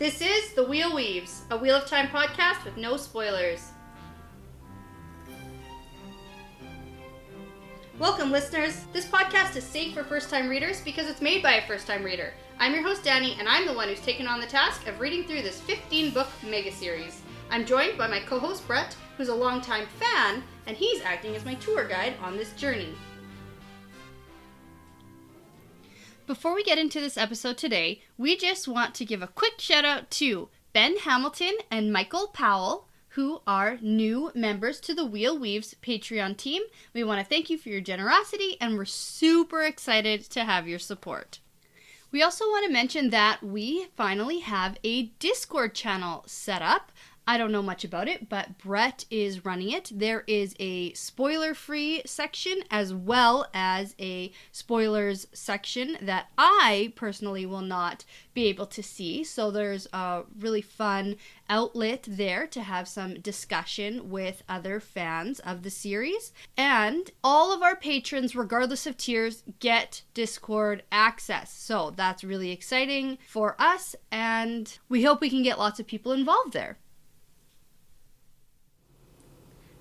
This is The Wheel Weaves, a Wheel of Time podcast with no spoilers. Welcome, listeners. This podcast is safe for first-time readers because it's made by a first-time reader. I'm your host, Dani, and I'm the one who's taken on the task of reading through this 15-book mega-series. I'm joined by my co-host, Brett, who's a longtime fan, and he's acting as my tour guide on this journey. Before we get into this episode today, we just want to give a quick shout out to Ben Hamilton and Michael Powell, who are new members to the Wheel Weaves Patreon team. We want to thank you for your generosity, and we're super excited to have your support. We also want to mention that we finally have a Discord channel set up. I don't know much about it, but Brett is running it. There is a spoiler-free section as well as a spoilers section that I personally will not be able to see. So there's a really fun outlet there to have some discussion with other fans of the series. And all of our patrons, regardless of tiers, get Discord access. So that's really exciting for us, and we hope we can get lots of people involved there.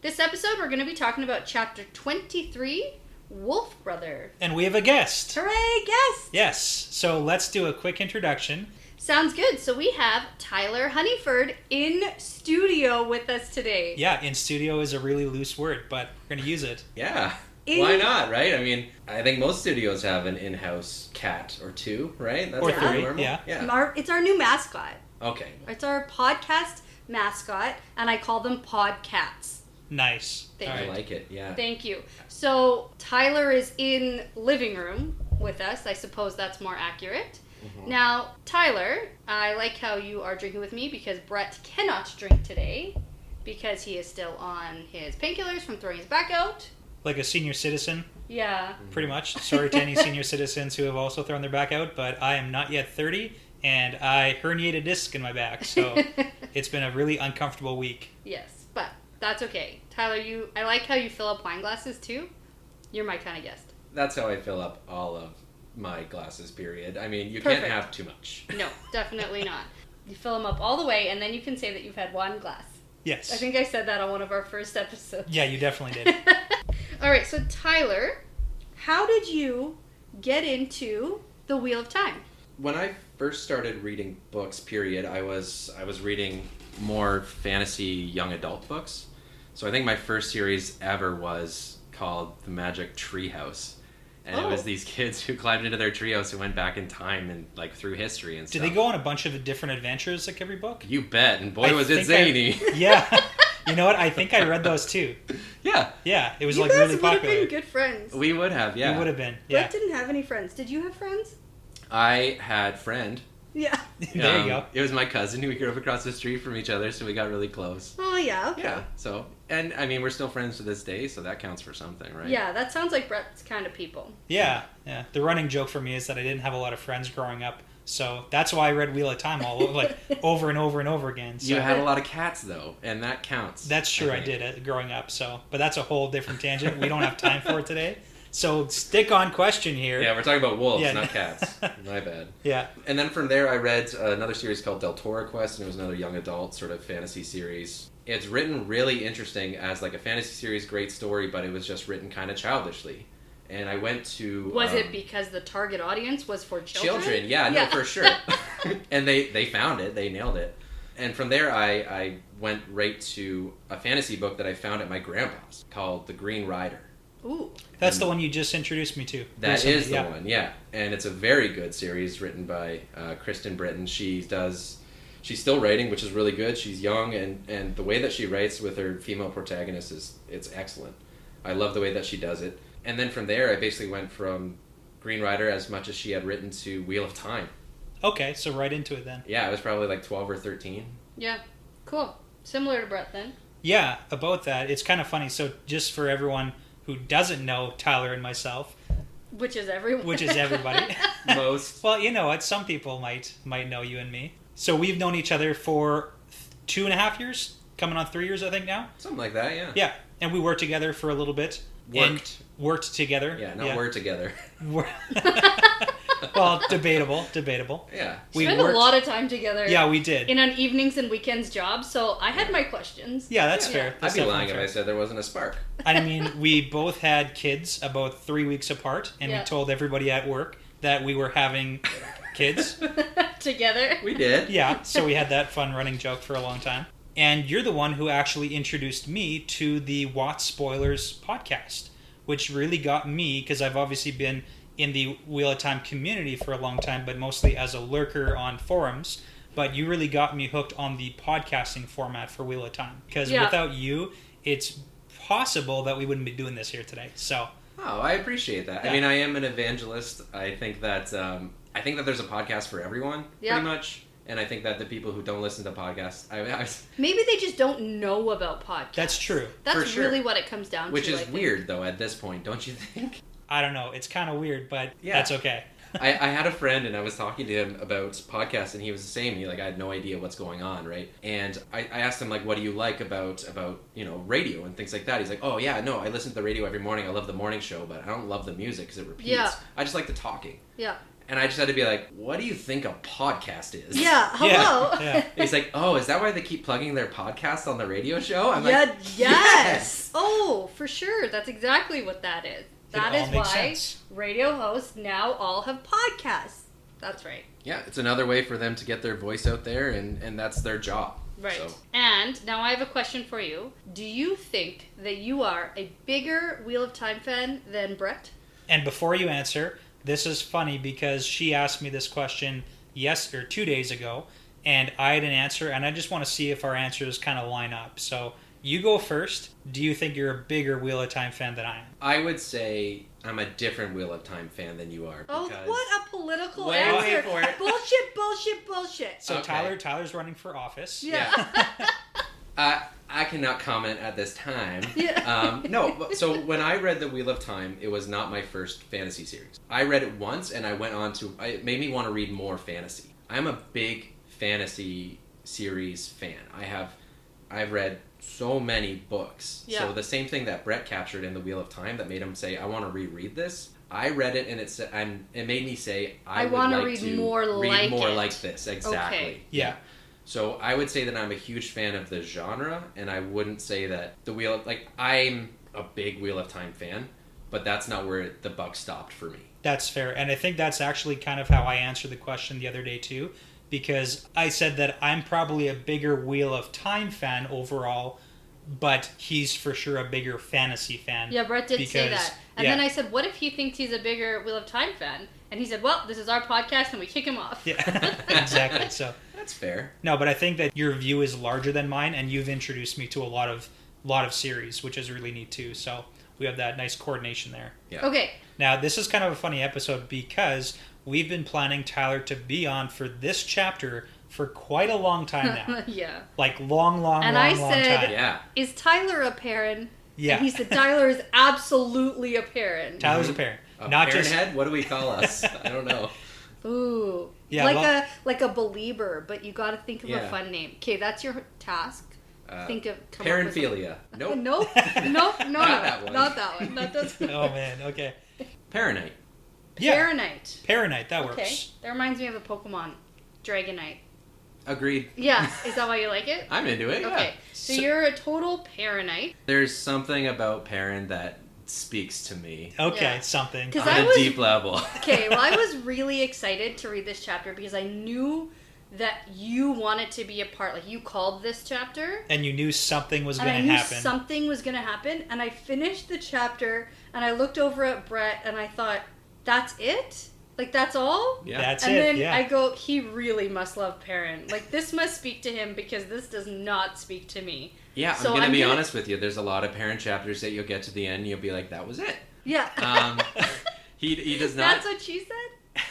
This episode, we're going to be talking about Chapter 23, Wolfbrother. And we have a guest. Hooray, guest! Yes, so let's do a quick introduction. Sounds good. So we have Tyler Honeyford in studio with us today. Yeah, in studio is a really loose word, but we're going to use it. Yeah. Why not, right? I mean, I think most studios have an in-house cat or two, right? Or three, normal. yeah. It's our new mascot. Okay. It's our podcast mascot, and I call them Podcats. Nice. Thank you. I like it, yeah. Thank you. So Tyler is in living room with us. I suppose that's more accurate. Mm-hmm. Now, Tyler, I like how you are drinking with me because Brett cannot drink today because he is still on his painkillers from throwing his back out. Like a senior citizen. Yeah. Pretty much. Sorry to any senior citizens who have also thrown their back out, but I am not yet 30, and I herniated a disc in my back, so it's been a really uncomfortable week. Yes, but that's okay. Tyler, I like how you fill up wine glasses too. You're my kind of guest. That's how I fill up all of my glasses, period. I mean, you Perfect. can't have too much. No, definitely not. You fill them up all the way, and then you can say that you've had one glass. Yes. I think I said that on one of our first episodes. Yeah, you definitely did. All right, so Tyler, how did you get into the Wheel of Time? When I first started reading books, period, I was reading more fantasy young adult books. So I think my first series ever was called The Magic Treehouse. And It was these kids who climbed into their treehouse and went back in time and like through history and stuff. Did they go on a bunch of different adventures like every book? You bet, and boy was it zany. Yeah. You know what? I think I read those too. Yeah. Yeah, it was You like guys really would popular. have been good friends. We would have, yeah. We would have been, yeah. Brett didn't have any friends. Did you have friends? I had friend. Yeah. There you go. It was my cousin who we grew up across the street from each other, so we got really close. Oh, yeah, okay. Yeah, so, and I mean, we're still friends to this day, so that counts for something, right? Yeah, that sounds like Brett's kind of people. Yeah. The running joke for me is that I didn't have a lot of friends growing up, so that's why I read Wheel of Time over and over and over again. So. You had a lot of cats, though, and that counts. That's true, I did growing up, but that's a whole different tangent. We don't have time for it today. So stick on question here. Yeah, we're talking about wolves, not cats. My bad. Yeah. And then from there, I read another series called Del Toro Quest, and it was another young adult sort of fantasy series. It's written really interesting as like a fantasy series, great story, but it was just written kind of childishly. And I went to... Was it because the target audience was for children? Children, yeah, no, for sure. And they found it. They nailed it. And from there, I went right to a fantasy book that I found at my grandpa's called The Green Rider. Ooh. That's the one you just introduced me to. That recently. is the one, yeah. And it's a very good series written by Kristen Britton. She's still writing, which is really good. She's young, and the way that she writes with her female protagonist it's excellent. I love the way that she does it. And then from there, I basically went from Green Rider, as much as she had written, to Wheel of Time. Okay, so right into it then. Yeah, I was probably like 12 or 13. Yeah, cool. Similar to Brett then. Yeah, about that. It's kind of funny. So just for everyone who doesn't know Tyler and myself. Which is everyone. Which is everybody. Most. Well, you know what? Some people might know you and me. So we've known each other for 2.5 years, coming on 3 years, I think now. Something like that, yeah. Yeah, and we worked together for a little bit. Worked together. Yeah, we're together. Well, debatable. Yeah. We spent a lot of time together. Yeah, we did. In an evenings and weekends job, so I had my questions. Yeah, that's fair. That's I'd be lying fair. if I said there wasn't a spark. I mean, we both had kids about 3 weeks apart, and we told everybody at work that we were having kids. Together. We did. Yeah, so we had that fun running joke for a long time. And you're the one who actually introduced me to the Watch Spoilers podcast, which really got me, because I've obviously been in the Wheel of Time community for a long time, but mostly as a lurker on forums. But you really got me hooked on the podcasting format for Wheel of Time. Because without you, it's possible that we wouldn't be doing this here today. So. Oh, I appreciate that. Yeah. I mean, I am an evangelist. I think that there's a podcast for everyone, pretty much. And I think that the people who don't listen to podcasts, maybe they just don't know about podcasts. That's true. That's really what it comes down Which to. is weird, though, at this point, don't you think? I don't know. It's kind of weird, but that's okay. I had a friend, and I was talking to him about podcasts, and he was the same. I had no idea what's going on, right? And I asked him, what do you like about radio and things like that? He's like, oh, yeah, no, I listen to the radio every morning. I love the morning show, but I don't love the music because it repeats. Yeah. I just like the talking. Yeah. And I just had to be like, what do you think a podcast is? Yeah, hello. Yeah. He's like, oh, is that why they keep plugging their podcast on the radio show? I'm like, like, yes. Oh, for sure. That's exactly what that is. That is why radio hosts now all have podcasts. That's right. Yeah, it's another way for them to get their voice out there, and that's their job. Right. So. And now I have a question for you. Do you think that you are a bigger Wheel of Time fan than Brett? And before you answer, this is funny because she asked me this question 2 days ago, and I had an answer, and I just want to see if our answers kind of line up. So you go first. Do you think you're a bigger Wheel of Time fan than I am? I would say I'm a different Wheel of Time fan than you are. Oh, what a political Wait answer. for it. Bullshit. So okay. Tyler's running for office. Yeah. I cannot comment at this time. Yeah. No, so when I read The Wheel of Time, it was not my first fantasy series. I read it once, and I went on to... It made me want to read more fantasy. I'm a big fantasy series fan. I've read so many books. Yeah. So the same thing that Brett captured in The Wheel of Time that made him say, I want to reread this. I read it, and it made me say, I would want to like read to more read like more it. like this. Exactly. Okay. Yeah. So I would say that I'm a huge fan of the genre, and I wouldn't say that the Wheel of... I'm a big Wheel of Time fan, but that's not where the buck stopped for me. That's fair. And I think that's actually kind of how I answered the question the other day, too. Because I said that I'm probably a bigger Wheel of Time fan overall, but he's for sure a bigger fantasy fan. Yeah, Brett did say that. And then I said, what if he thinks he's a bigger Wheel of Time fan? And he said, well, this is our podcast, and we kick him off. Yeah, exactly. So That's fair. No, but I think that your view is larger than mine, and you've introduced me to a lot of series, which is really neat too. So we have that nice coordination there. Yeah. Okay. Now, this is kind of a funny episode because we've been planning Tyler to be on for this chapter for quite a long time now. Yeah. Like long And time. I said, Yeah. is Tyler a Perrin? Yeah. And he said, Tyler is absolutely a Perrin. Tyler's a Perrin. Not Perrin head? What do we call us? I don't know. Ooh. Yeah, like a believer, but you got to think of a Yeah. fun name. Okay, that's your task. Come up with Parentophilia. Nope. Nope. Not that one. Not that one. That doesn't. Oh, man. Okay. Paranite. Yeah. Paranite. Paranite. That works. Okay. That reminds me of a Pokemon. Dragonite. Agreed. Yeah. Is that why you like it? I'm into it. Okay. Yeah. So you're a total Paranite. There's something about Perrin that speaks to me Okay, Yeah. something. 'Cause on I a was- deep level. Okay, well, I was really excited to read this chapter because I knew that you wanted to be a part. Like, you called this chapter. And you knew something was And going I to knew happen. something was going to happen. And I finished the chapter, and I looked over at Brett, and I thought, that's it? Like, that's all? Yeah. That's And it. then Yeah. I go, he really must love Perrin. Like, this must speak to him because this does not speak to me. Yeah, So I'm going to I'm be gonna- honest with you. There's a lot of Perrin chapters that you'll get to the end and you'll be like, that was it. Yeah. He does not... That's what she said?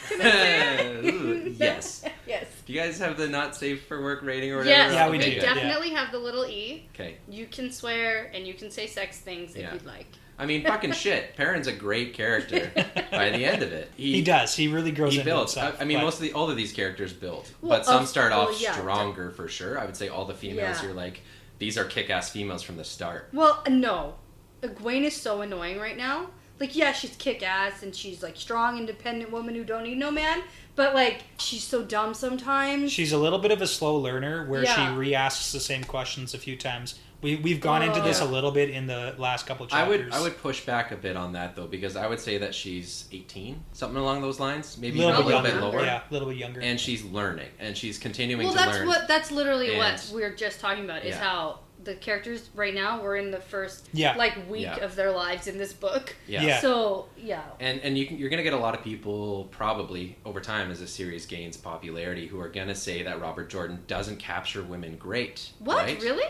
Can I say it? Ooh, yes. Yes. Do you guys have the not safe for work rating or whatever? Yes, Yeah, we we do, yeah. definitely have the little E. Okay. You can swear and you can say sex things if Yeah. you'd like. I mean, fucking shit. Perrin's a great character by the end of it. He does. He really grows He into builds. himself. I mean, but- all of these characters build, Well, but some start off yeah. stronger for sure. I would say all the females, Yeah. you're like, these are kick-ass females from the start. Well, no. Egwene is so annoying right now. like, yeah, she's kick-ass and she's like strong, independent woman who don't need no man, but like she's so dumb sometimes. She's a little bit of a slow learner where she Yeah. re-asks the same questions a few times. We've gone into this a little bit in the last couple chapters. I would push back a bit on that though, because I would say that she's 18, something along those lines, maybe a even a little bit bit lower. Yeah, a little bit younger. And she's learning, and she's continuing Well, to learn. that's literally And- what we're just talking about, is Yeah. how the characters right now were in the first Yeah. week Yeah. of their lives in this book. Yeah. So, yeah. And you're going to get a lot of people probably over time as the series gains popularity who are going to say that Robert Jordan doesn't capture women great. What? Right? Really?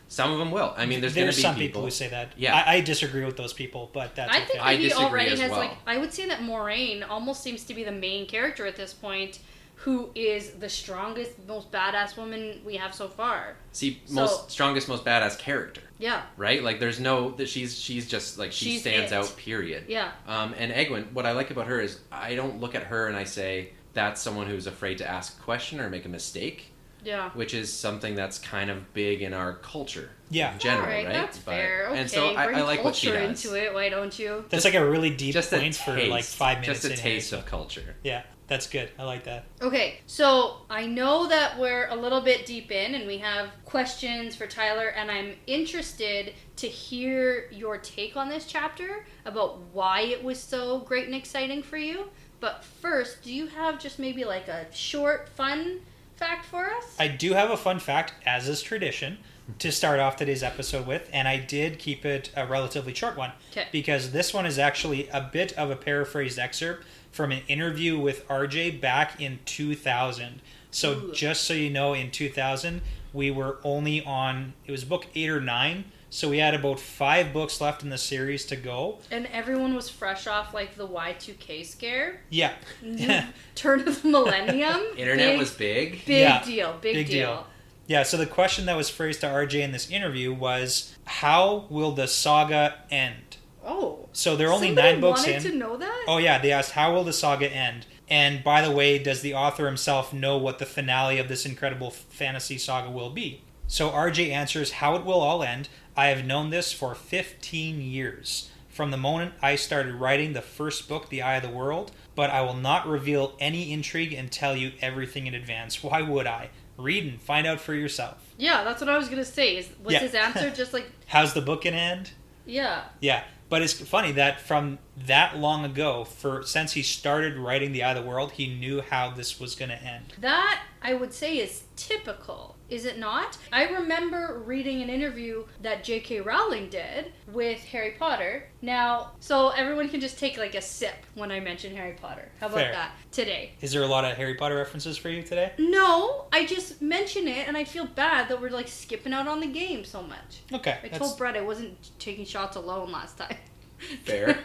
Some of them will. I mean, there's going to be some people who say that. Yeah. I disagree with those people, but that's I okay. think I that he disagree already as has well. I would say that Moraine almost seems to be the main character at this point, who is the strongest, most badass woman we have so far. See, So- strongest, most badass character, Yeah. right? Like, there's no that she's just like she She's stands it. out. Period. Yeah. And Egwene, what I like about her is I don't look at her and I say that's someone who's afraid to ask a question or make a mistake, Yeah. which is something that's kind of big in our culture. Yeah. In general, All right, right? that's But- fair. Okay, And so bring I like what she culture does. into it. Why don't you? That's like a really deep Just a point for like taste. 5 minutes. Just a in taste here. of culture. Yeah, that's good. I like that. Okay, so I know that we're a little bit deep in and we have questions for Tyler, and I'm interested to hear your take on this chapter about why it was so great and exciting for you. But first, do you have just maybe like a short, fun fact for us? I do have a fun fact, as is tradition, to start off today's episode with, and I did keep it a relatively short one. 'Kay. Because this one is actually a bit of a paraphrased excerpt from an interview with RJ back in 2000. So Ooh. just so you know, in 2000, we were only on, it was book 8 or 9, so we had about 5 books left in the series to go. And everyone was fresh off like the Y2K scare. Yeah. Turn of the millennium. Internet was big. Big Yeah. deal. Big deal. Yeah, so the question that was phrased to RJ in this interview was, how will the saga end? Oh. So there are only Somebody 9 books in. wanted to know that? Oh yeah, they asked, how will the saga end? And by the way, does the author himself know what the finale of this incredible fantasy saga will be? So RJ answers, how it will all end. I have known this for 15 years. From the moment I started writing the first book, The Eye of the World, but I will not reveal any intrigue and tell you everything in advance. Why would I? Read and find out for yourself. Yeah, that's what I was going to say. Was Yeah. his answer just like, How's the book gonna end? yeah. Yeah, but it's funny that from that long ago, since he started writing The Eye of the World, he knew how this was going to end. That, I would say, is typical, is it not? I remember reading an interview that J.K. Rowling did with Harry Potter. Now, so everyone can just take like a sip when I mention Harry Potter. How about Fair. that today? Is there a lot of Harry Potter references for you today? No, I just mention it and I feel bad that we're like skipping out on the game so much. Okay. I told Brett I wasn't taking shots alone last time. Fair.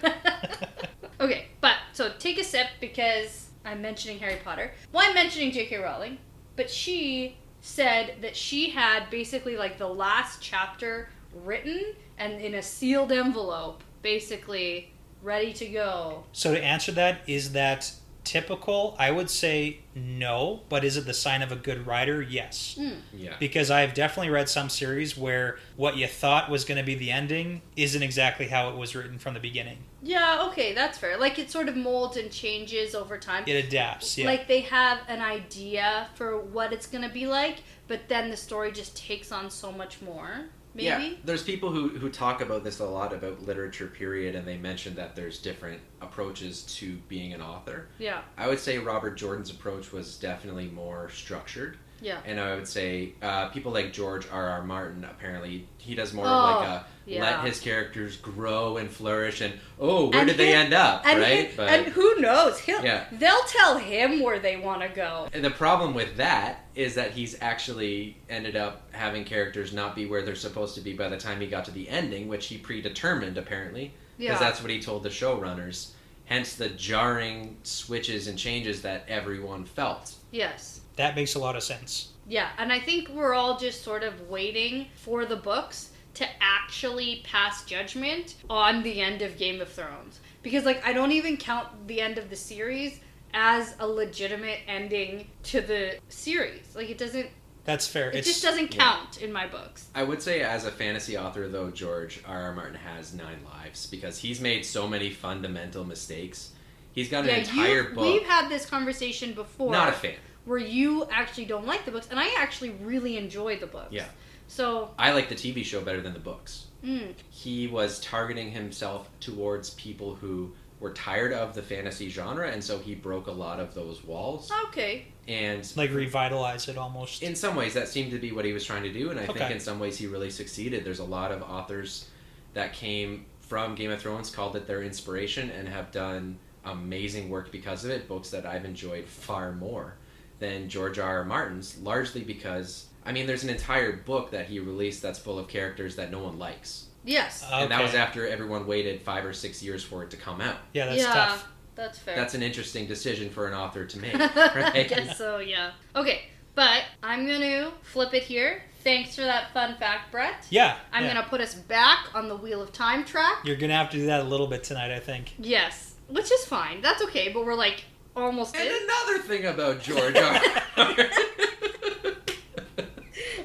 Okay, but so take a sip because I'm mentioning Harry Potter. Well, I'm mentioning J.K. Rowling, but she said that she had basically like the last chapter written and in a sealed envelope, basically ready to go. So to answer that, is that typical? I would say no, but is it the sign of a good writer? Yes. Yeah. Because I've definitely read some series where what you thought was going to be the ending isn't exactly how it was written from the beginning. Yeah, okay, that's fair. Like it sort of molds and changes over time. It adapts, yeah. Like they have an idea for what it's going to be like, but then the story just takes on so much more. Maybe? Yeah, there's people who talk about this a lot about literature period, and they mention that there's different approaches to being an author. Yeah. I would say Robert Jordan's approach was definitely more structured. Yeah. And I would say people like George R.R. Martin, apparently, he does more Oh, of like a yeah. let his characters grow and flourish and, where And did they him- end up, and right? him- and who knows? Yeah. They'll tell him where they want to go. And the problem with that is that he's actually ended up having characters not be where they're supposed to be by the time he got to the ending, which he predetermined, apparently. Yeah. Because that's what he told the showrunners. Hence the jarring switches and changes that everyone felt. Yes. That makes a lot of sense. Yeah, and I think we're all just sort of waiting for the books to actually pass judgment on the end of Game of Thrones. Because, like, I don't even count the end of the series as a legitimate ending to the series. Like, it doesn't That's fair. It just doesn't count in my books. I would say as a fantasy author, though, George R.R. Martin has 9 lives because he's made so many fundamental mistakes. He's got an entire book. We've had this conversation before. Not a fan. Where you actually don't like the books, and I actually really enjoy the books. Yeah. So I like the TV show better than the books. Mm. He was targeting himself towards people who were tired of the fantasy genre, and so he broke a lot of those walls. Okay. And like revitalize it almost. In some ways, that seemed to be what he was trying to do, and I Okay. think in some ways he really succeeded. There's a lot of authors that came from Game of Thrones, called it their inspiration, and have done amazing work because of it, books that I've enjoyed far more than George R.R. Martin's, largely because, I mean, there's an entire book that he released that's full of characters that no one likes. Yes. Okay. And that was after everyone waited 5 or 6 years for it to come out. Yeah, that's tough. That's fair. That's an interesting decision for an author to make, right? I guess so, yeah. Okay, but I'm going to flip it here. Thanks for that fun fact, Brett. Yeah. I'm going to put us back on the Wheel of Time track. You're going to have to do that a little bit tonight, I think. Yes, which is fine. That's okay, but we're like almost And in. another thing about George R.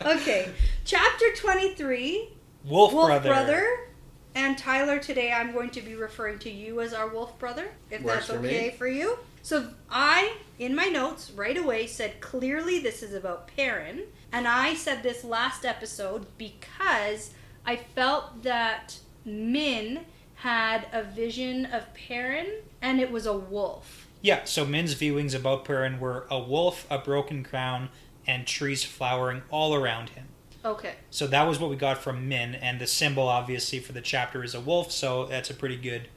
Okay, chapter 23, Wolfbrother. And Tyler, today I'm going to be referring to you as our Wolfbrother, if Works that's for okay me. for you. So I, in my notes, right away said clearly this is about Perrin. And I said this last episode because I felt that Min had a vision of Perrin and it was a wolf. Yeah, so Min's viewings about Perrin were a wolf, a broken crown, and trees flowering all around him. Okay. So that was what we got from Min, and the symbol, obviously, for the chapter is a wolf, so that's a pretty good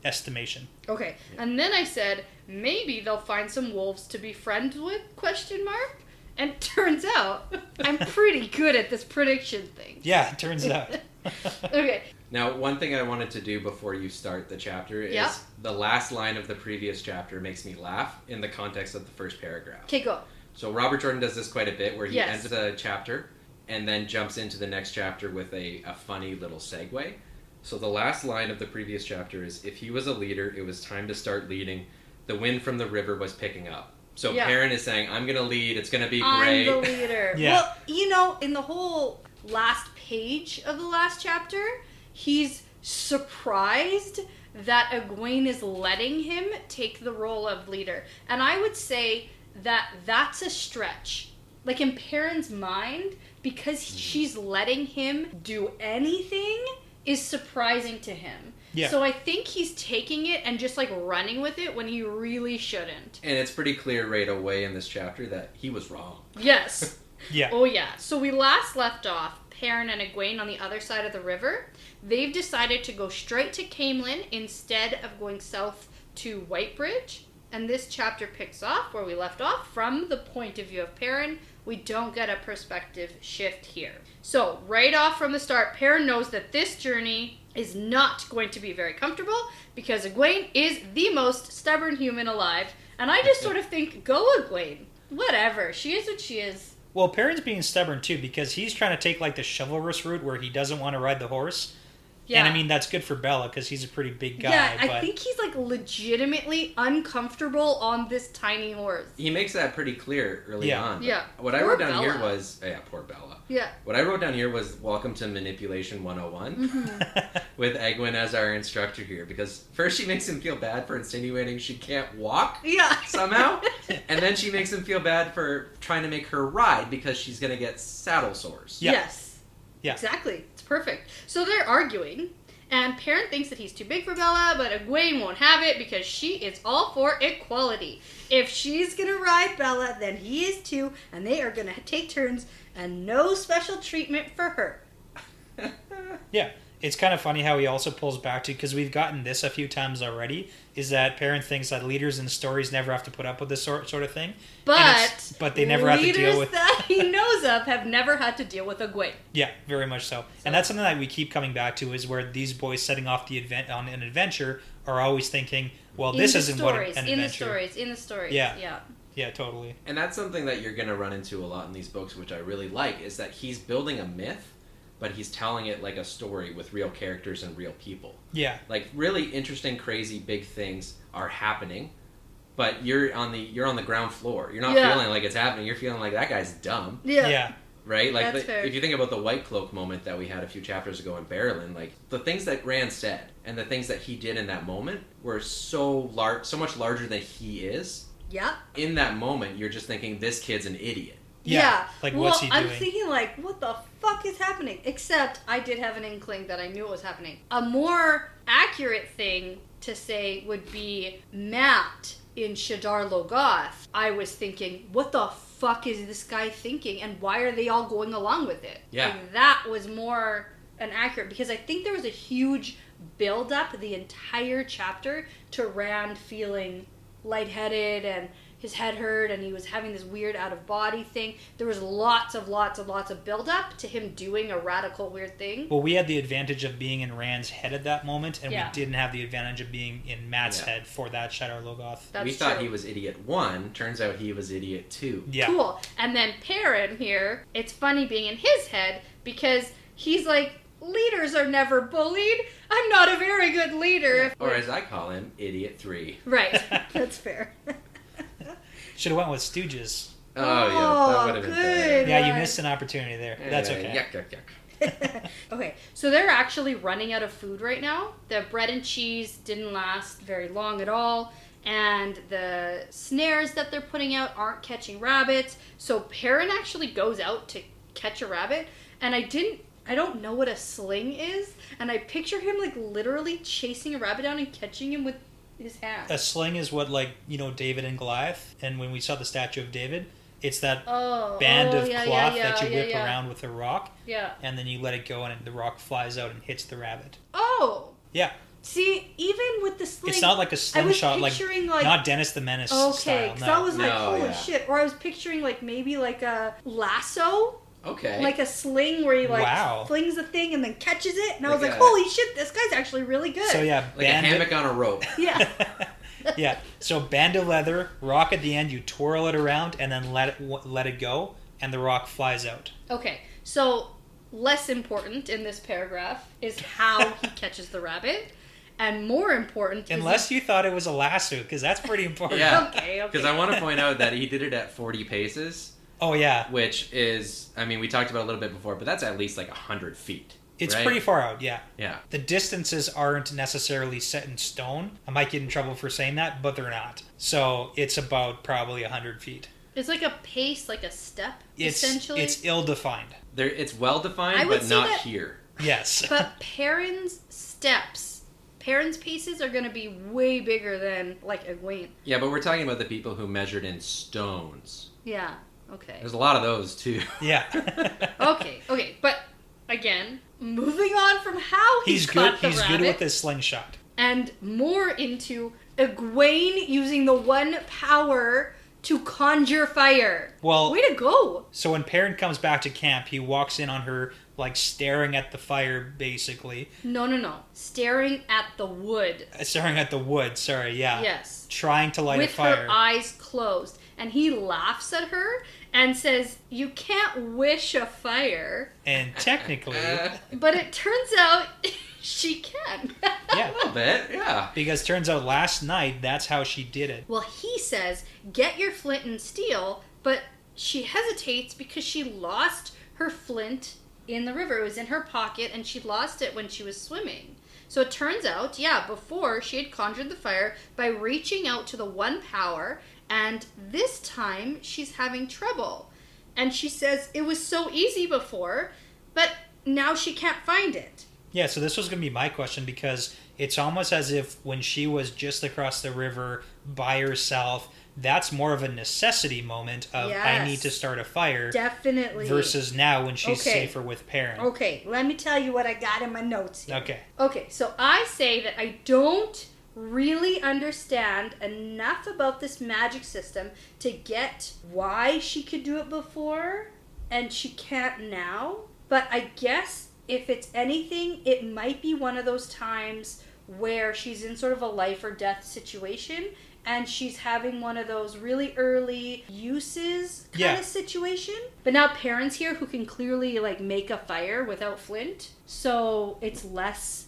estimation. Okay. And then I said, maybe they'll find some wolves to be friends with, ? And turns out, I'm pretty good at this prediction thing. Yeah, it turns out. Okay. Now, one thing I wanted to do before you start the chapter is the last line of the previous chapter makes me laugh in the context of the first paragraph. Okay, go. So Robert Jordan does this quite a bit, where he Yes. ends a chapter and then jumps into the next chapter with a funny little segue. So the last line of the previous chapter is, if he was a leader, it was time to start leading. The wind from the river was picking up. So Perrin is saying, I'm going to lead. It's going to be great. I'm the leader. Yeah. Well, you know, in the whole last page of the last chapter, he's surprised that Egwene is letting him take the role of leader. And I would say that that's a stretch. Like, in Perrin's mind, because she's letting him do anything is surprising to him. Yeah. So I think he's taking it and just, like, running with it when he really shouldn't. And it's pretty clear right away in this chapter that he was wrong. Yeah. Yes. Oh, yeah. So we last left off Perrin and Egwene on the other side of the river. They've decided to go straight to Camelin instead of going south to Whitebridge. And this chapter picks off where we left off from the point of view of Perrin. We don't get a perspective shift here. So right off from the start, Perrin knows that this journey is not going to be very comfortable because Egwene is the most stubborn human alive. And I just sort of think, go Egwene. Whatever. She is what she is. Well, Perrin's being stubborn, too, because he's trying to take, like, the chivalrous route where he doesn't want to ride the horse. Yeah. And, I mean, that's good for Bella, because he's a pretty big guy. Yeah, I think he's, like, legitimately uncomfortable on this tiny horse. He makes that pretty clear early on. Yeah. What I wrote down here was... Yeah, poor Bella. Yeah. What I wrote down here was Welcome to Manipulation 101 with Egwene as our instructor here. Because first she makes him feel bad for insinuating she can't walk somehow. And then she makes him feel bad for trying to make her ride because she's going to get saddle sores. Yeah. Yes. Yeah. Exactly. It's perfect. So they're arguing. And Perrin thinks that he's too big for Bella, but Egwene won't have it because she is all for equality. If she's going to ride Bella, then he is too, and they are going to take turns, and no special treatment for her. Yeah. It's kind of funny how he also pulls back to, because we've gotten this a few times already, is that Perrin thinks that leaders in stories never have to put up with this sort of thing. But they never have to deal with... leaders that he knows of have never had to deal with Egwene. Yeah, very much so. And that's something that we keep coming back to, is where these boys setting off on an adventure are always thinking, well, this isn't what an adventure... In the stories. Yeah. Yeah, totally. And that's something that you're going to run into a lot in these books, which I really like, is that he's building a myth, but he's telling it like a story with real characters and real people. Yeah. Like, really interesting, crazy, big things are happening, but you're on the ground floor. You're not feeling like it's happening. You're feeling like that guy's dumb. Yeah. Right? Like, That's fair. if you think about the White Cloak moment that we had a few chapters ago in Berlin, like, the things that Rand said and the things that he did in that moment were so much larger than he is. Yeah. In that moment, you're just thinking, this kid's an idiot. Yeah. Like, what's he doing? I'm thinking, like, what the fuck is happening? Except, I did have an inkling that I knew what was happening. A more accurate thing to say would be Matt in Shadar Logoth. I was thinking, what the fuck is this guy thinking? And why are they all going along with it? Yeah. Like, that was more an accurate, because I think there was a huge build-up the entire chapter to Rand feeling lightheaded and his head hurt, and he was having this weird out-of-body thing. There was lots of build-up to him doing a radical weird thing. Well, we had the advantage of being in Rand's head at that moment, and Yeah. we didn't have the advantage of being in Matt's head for that Shadar Logoth. That's we thought true. he was idiot 1. Turns out he was idiot 2. Yeah. Cool. And then Perrin here, it's funny being in his head because he's like, leaders are never bullied. I'm not a very good leader. Or as I call him, idiot 3. Right. That's fair. Should have went with Stooges. Oh, yeah, that would have been good. better. Yeah, you Right. missed an opportunity there. That's okay. Yuck. Okay, so they're actually running out of food right now. The bread and cheese didn't last very long at all, and the snares that they're putting out aren't catching rabbits. So Perrin actually goes out to catch a rabbit, and I don't know what a sling is, and I picture him like literally chasing a rabbit down and catching him with his hand. A sling is what, like, you know, David and Goliath, and when we saw the statue of David, it's that band of cloth that you whip around with a rock, Yeah. and then you let it go, and the rock flies out and hits the rabbit. Oh. Yeah. See, even with the sling, It's not like a slingshot, like, picturing, not Dennis the Menace okay, style. because No. I was like, No, holy yeah. shit. Or I was picturing like maybe like a lasso, Okay. like a sling where he like Wow. flings the thing and then catches it. And I was Like like, a- holy shit, this guy's actually really good. So yeah, like a hammock on a rope. Yeah. Yeah, so band of leather, rock at the end, you twirl it around and then let it go, and the rock flies out. Okay, so less important in this paragraph is how he catches the rabbit, and more important Unless you thought it was a lasso, because that's pretty important. Yeah. Okay. Because I want to point out that he did it at 40 paces, Oh yeah, which is, I mean, we talked about it a little bit before, but that's at least like 100 feet. it's right? pretty far out. Yeah, Yeah. the distances aren't necessarily set in stone. I might get in trouble for saying that, but they're not. So it's about probably 100 feet. It's like a pace, like a step, essentially. It's ill-defined. It's well I defined, would but say not that- here. Yes. But Perrin's paces are going to be way bigger than like Egwene. Yeah, but we're talking about the people who measured in stones. Yeah. Okay. There's a lot of those too. Yeah. Okay. But again, moving on from how He's caught good. the He's rabbit, good with his slingshot. and more into Egwene using the one power to conjure fire. Well, Way to go! so when Perrin comes back to camp, he walks in on her, like, staring at the fire, basically. No. Staring at the wood. Staring at the wood, sorry, yeah. Yes. Trying to light With a fire. her eyes closed. And he laughs at her and says, "You can't wish a fire." And technically, But it turns out she can. yeah. A little bit, yeah. Because turns out last night, that's how she did it. Well, he says, "Get your flint and steel," but she hesitates because she lost her flint in the river. It was in her pocket, and she lost it when she was swimming. So it turns out, before she had conjured the fire by reaching out to the one power, and this time she's having trouble. And she says it was so easy before, but now she can't find it. Yeah, so this was going to be my question, because it's almost as if when she was just across the river by herself, that's more of a necessity moment of, I Yes. need to start a fire, Definitely. versus now when she's Okay. safer with Perrin. Okay, let me tell you what I got in my notes here. Okay. Okay, so I say that I don't really understand enough about this magic system to get why she could do it before and she can't now. But I guess if it's anything, it might be one of those times where she's in sort of a life or death situation and she's having one of those really early uses kind Yeah. of situation. But now Perrin's here who can clearly like make a fire without flint. So it's less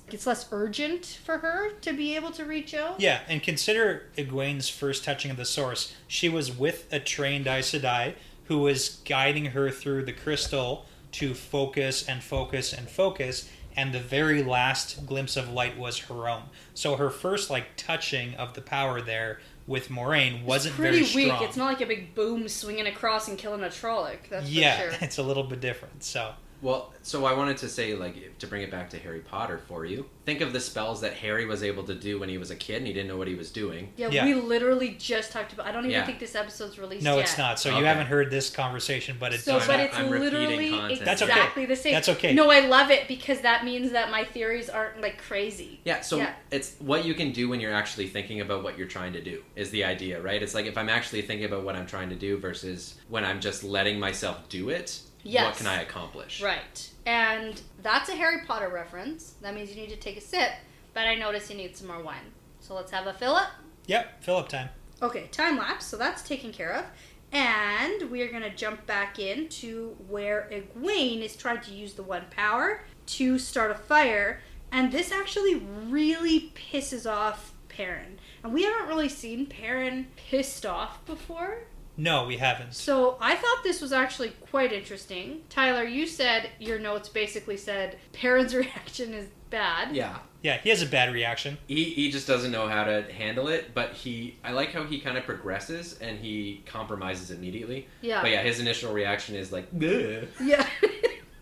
urgent for her to be able to reach out. Yeah, and consider Egwene's first touching of the source. She was with a trained Aes Sedai who was guiding her through the crystal to focus and focus and focus, and the very last glimpse of light was her own. So her first touching of the power there with Moraine wasn't very strong. Pretty weak. It's not like a big boom swinging across and killing a Trolloc. That's for sure. It's a little bit different. So Well, so I wanted to say, to bring it back to Harry Potter for you. Think of the spells that Harry was able to do when he was a kid and he didn't know what he was doing. Yeah, we literally just talked about... I don't even think this episode's released yet. No, it's not. So you haven't heard this conversation, but it's... But it's literally exactly the same. That's okay. No, I love it because that means that my theories aren't, crazy. Yeah, so it's what you can do when you're actually thinking about what you're trying to do is the idea, right? It's like if I'm actually thinking about what I'm trying to do versus when I'm just letting myself do it, what can I accomplish? Right. And that's a Harry Potter reference. That means you need to take a sip, but I notice you need some more wine. So let's have a fill-up. Yep, fill-up time. Okay, time lapse, so that's taken care of. And we are going to jump back into where Egwene is trying to use the one power to start a fire. And this actually really pisses off Perrin. And we haven't really seen Perrin pissed off before. No, we haven't. So I thought this was actually quite interesting. Tyler, you said your notes basically said Perrin's reaction is bad. Yeah. Yeah, he has a bad reaction. He just doesn't know how to handle it, but I like how he kind of progresses and he compromises immediately. Yeah. But yeah, his initial reaction is like, ugh. Yeah.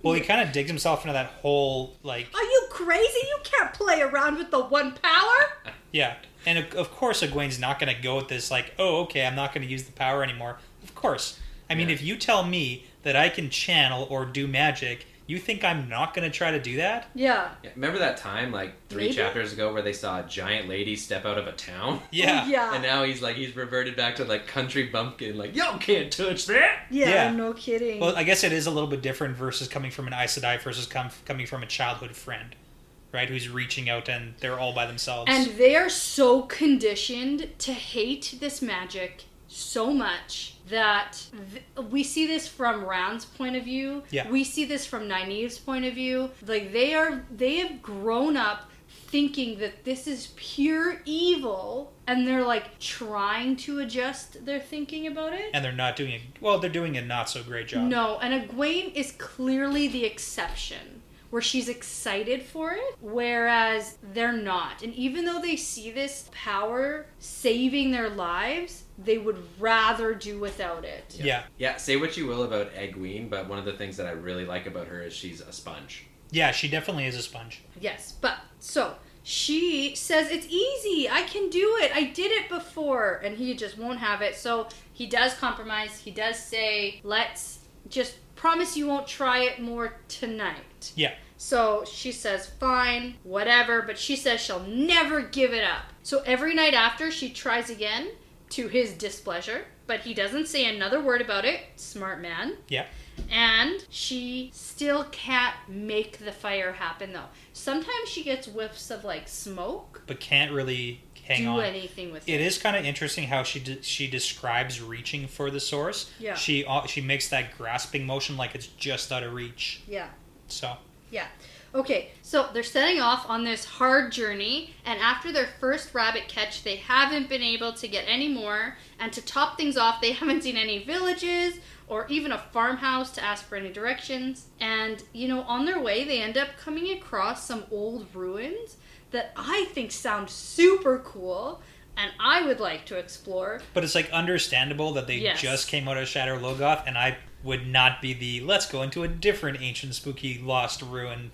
Well, he kind of digs himself into that whole, Are you crazy? You can't play around with the one power? Yeah. And of course Egwene's not going to go with this oh, okay, I'm not going to use the power anymore. Of course. I mean, if you tell me that I can channel or do magic, you think I'm not going to try to do that? Yeah. Remember that time, 3 chapters ago, where they saw a giant lady step out of a town? Yeah. Oh, yeah. And now he's reverted back to, country bumpkin, y'all can't touch that! Yeah, no kidding. Well, I guess it is a little bit different versus coming from an Aes Sedai versus coming from a childhood friend, right? Who's reaching out and they're all by themselves. And they are so conditioned to hate this magic so much that we see this from Rand's point of view. Yeah. We see this from Nynaeve's point of view. They have grown up thinking that this is pure evil, and they're trying to adjust their thinking about it. And they're not doing they're doing a not so great job. No, and Egwene is clearly the exception, where she's excited for it, whereas they're not. And even though they see this power saving their lives, they would rather do without it. Yeah. Yeah, say what you will about Egwene, but one of the things that I really like about her is she's a sponge. Yeah, she definitely is a sponge. Yes, but so she says, it's easy, I can do it, I did it before, and he just won't have it. So he does compromise. He does say, let's just promise you won't try it more tonight. Yeah. So she says, fine, whatever, but she says she'll never give it up. So every night after, she tries again, to his displeasure, but he doesn't say another word about it. Smart man. Yeah. And she still can't make the fire happen, though. Sometimes she gets whiffs of smoke, but can't really hang on. Do anything with it. It is kind of interesting how she describes reaching for the source. Yeah. She makes that grasping motion like it's just out of reach. Yeah. So. Yeah. Okay, so they're setting off on this hard journey, and after their first rabbit catch, they haven't been able to get any more, and to top things off, they haven't seen any villages or even a farmhouse to ask for any directions. And, on their way, they end up coming across some old ruins that I think sound super cool, and I would like to explore. But it's understandable that they just came out of Shadow Logoth, and I would not be let's go into a different ancient, spooky, lost ruin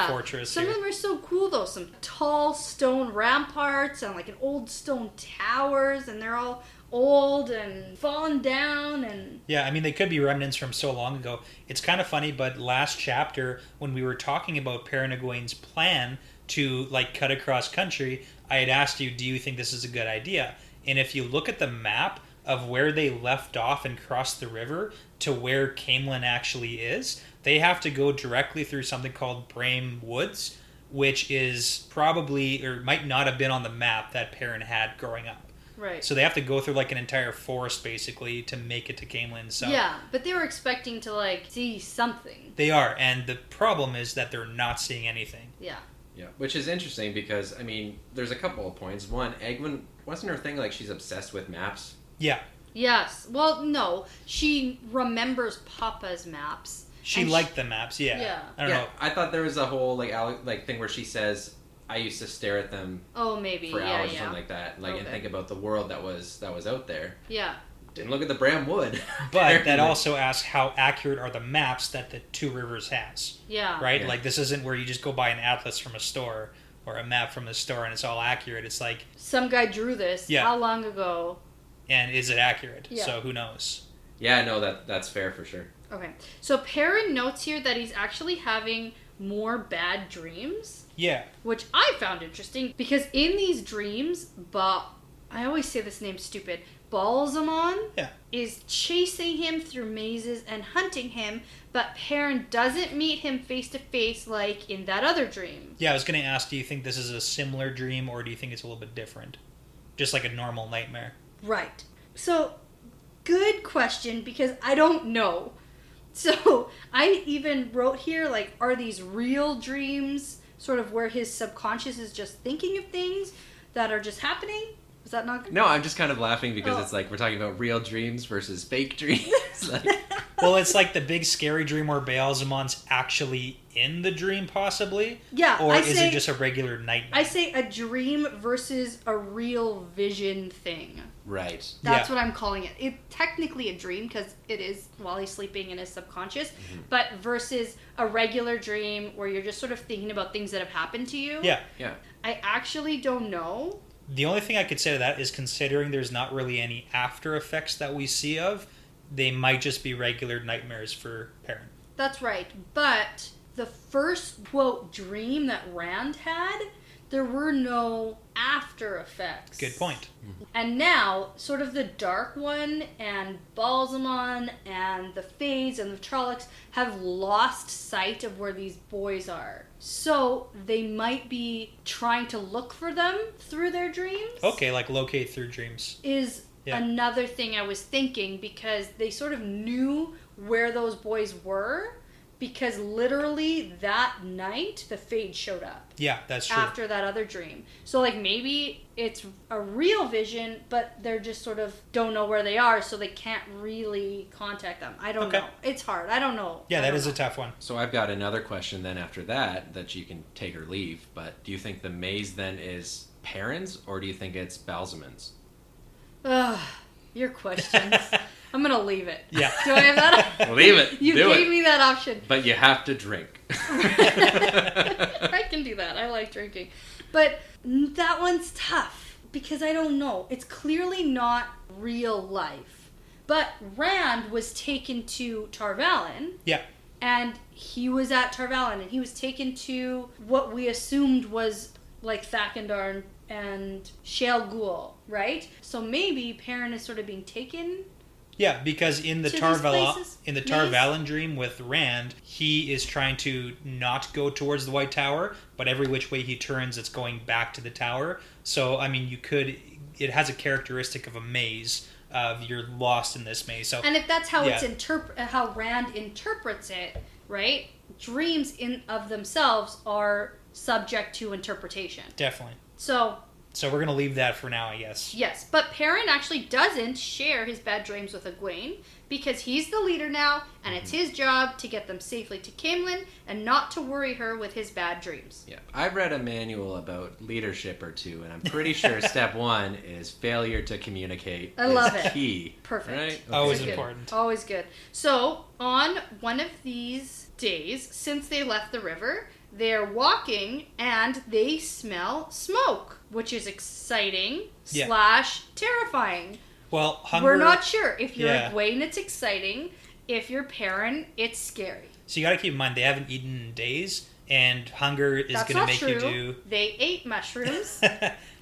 fortress. Some of them are so cool though. Some tall stone ramparts and an old stone towers, and they're all old and fallen down. And yeah, I mean they could be remnants from so long ago. It's kind of funny, but last chapter when we were talking about Perrin and Egwene's plan to cut across country, I had asked you, do you think this is a good idea? And if you look at the map of where they left off and crossed the river to where Camelin actually is, they have to go directly through something called Brame Woods, which is probably, or might not have been on the map that Perrin had growing up. Right. So they have to go through like an entire forest basically to make it to Camelin. So yeah, but they were expecting to like see something. they are, and the problem is that they're not seeing anything. Yeah. Yeah, which is interesting because, I mean, there's a couple of points. One, Egwene, wasn't her thing like she's obsessed with maps? Yeah. Yes. Well, no. She remembers Papa's maps. She liked the maps, yeah. Yeah. I don't know. I thought there was a whole like thing where she says, I used to stare at them Oh, maybe. for hours or yeah. something like that. Like, and Okay. think about the world that was out there. Yeah. Didn't look at the Bram Wood. But that also asks how accurate are the maps that the Two Rivers has, Yeah. right? Yeah. Like, this isn't where you just go buy an atlas from a store or a map from the store and it's all accurate. It's like, Some guy drew this. Yeah. How long ago? and is it accurate? Yeah. So who knows? Yeah, no, that's fair for sure. Okay. So Perrin notes here that he's actually having more bad dreams, Yeah. which I found interesting because in these dreams, I always say this name stupid, Balsamon Yeah. is chasing him through mazes and hunting him, but Perrin doesn't meet him face to face like in that other dream. Yeah, I was going to ask, do you think this is a similar dream or do you think it's a little bit different? Just like a normal nightmare. Right. So, good question because I don't know. So, I even wrote here, like, are these real dreams sort of where his subconscious is just thinking of things that are just happening? Is that not good? No, I'm just kind of laughing because Oh. it's like we're talking about real dreams versus fake dreams. Like, Well, it's like the big scary dream where Baalzamon's actually in the dream, possibly? Yeah, Or I is say, it just a regular nightmare? I say a dream versus a real vision thing. right. That's Yeah. what I'm calling it. It's technically a dream because it is while he's sleeping in his subconscious, Mm-hmm. but versus a regular dream where you're just sort of thinking about things that have happened to you. Yeah. Yeah. I actually don't know. The only thing I could say to that is considering there's not really any after effects that we see of, they might just be regular nightmares for Perrin. That's right. But the first, quote, dream that Rand had, there were no after effects. Good point. And now, sort of the Dark One and Balsamon and the Fades and the Trollocs have lost sight of where these boys are. So they might be trying to look for them through their dreams. Okay, like locate through dreams. Is Yeah. another thing I was thinking because they sort of knew where those boys were because literally that night the Fade showed up. Yeah, that's true. After that other dream. So, like, maybe it's a real vision, but they're just sort of don't know where they are, so they can't really contact them. I don't Okay. know. It's hard. I don't know. Yeah, I that don't is a know. tough one. So I've got another question then after that you can take or leave. But do you think the maze then is Perrin's or do you think it's Balsamon's? Ugh, your questions. I'm going to leave it. Yeah. Do I have that? Leave it. You Do gave it. me that option. But you have to drink. I can do that. I like drinking. But that one's tough because I don't know. It's clearly not real life. But Rand was taken to Tarvalon. Yeah. And he was at Tarvalon, and he was taken to what we assumed was like Thakandar and Shale Ghul, right? So maybe Perrin is sort of being taken. Yeah, because in the To these Tarvalon places? in the Maze? Tarvalon dream with Rand, he is trying to not go towards the White Tower, but every which way he turns, it's going back to the tower. So I mean, it has a characteristic of a maze. Of you're lost in this maze. So And if that's how Yeah. it's how Rand interprets it, right? Dreams in of themselves are subject to interpretation. definitely. So So we're gonna leave that for now, I guess. yes, but Perrin actually doesn't share his bad dreams with Egwene because he's the leader now, and it's his job to get them safely to Camelin and not to worry her with his bad dreams. Yeah, I've read a manual about leadership or two, and I'm pretty sure step one is failure to communicate. I love is it. Key. Perfect. Right? Always Good. important. Always good. So, on one of these days, since they left the river, they're walking and they smell smoke, which is exciting Yeah. / terrifying. Well, hunger. We're not sure. If you're Yeah. Egwene, it's exciting. If you're Perrin, it's scary. So you got to keep in mind they haven't eaten in days, and hunger is That's going not to true. make you They ate mushrooms. do.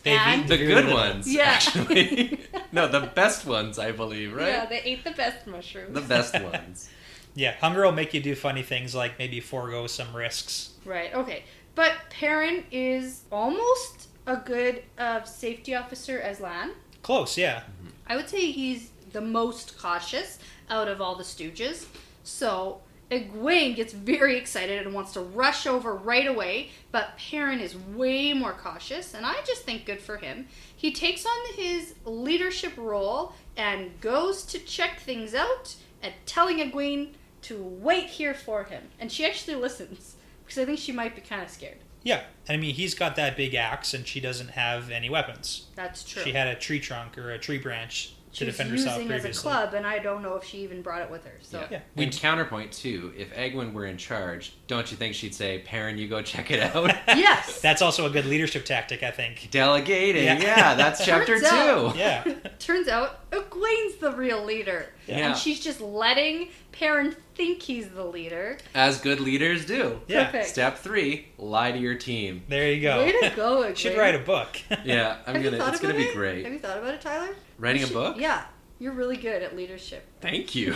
They've And- eaten The very good little. ones, Yeah. actually. No, the best ones, I believe, right? Yeah, they ate the best mushrooms. The best ones. Yeah, hunger will make you do funny things like maybe forego some risks. Right, okay. But Perrin is almost a good safety officer as Lan. Close, yeah. I would say he's the most cautious out of all the Stooges. So Egwene gets very excited and wants to rush over right away, but Perrin is way more cautious, and I just think good for him. He takes on his leadership role and goes to check things out and telling Egwene to wait here for him. And she actually listens, because I think she might be kind of scared. Yeah, I mean, he's got that big axe, and she doesn't have any weapons. That's true. She had a tree trunk or a tree branch to She's defend herself using previously. as a club, and I don't know if she even brought it with her. So Yeah. In counterpoint, too, if Egwene were in charge, don't you think she'd say, Perrin, you go check it out? Yes. That's also a good leadership tactic, I think. Delegating, Yeah. yeah, that's chapter Turns out- 2. Yeah. Turns out Egwene's the real leader. Yeah. And she's just letting Perrin think he's the leader. As good leaders do. Yeah. Perfect. Step 3, lie to your team. There you go. Way to go, Egwene. Should write a book. Yeah, Have you thought it's gonna about be it? great. Have you thought about it, Tyler? Writing You a should- book? Yeah. You're really good at leadership. Thank you.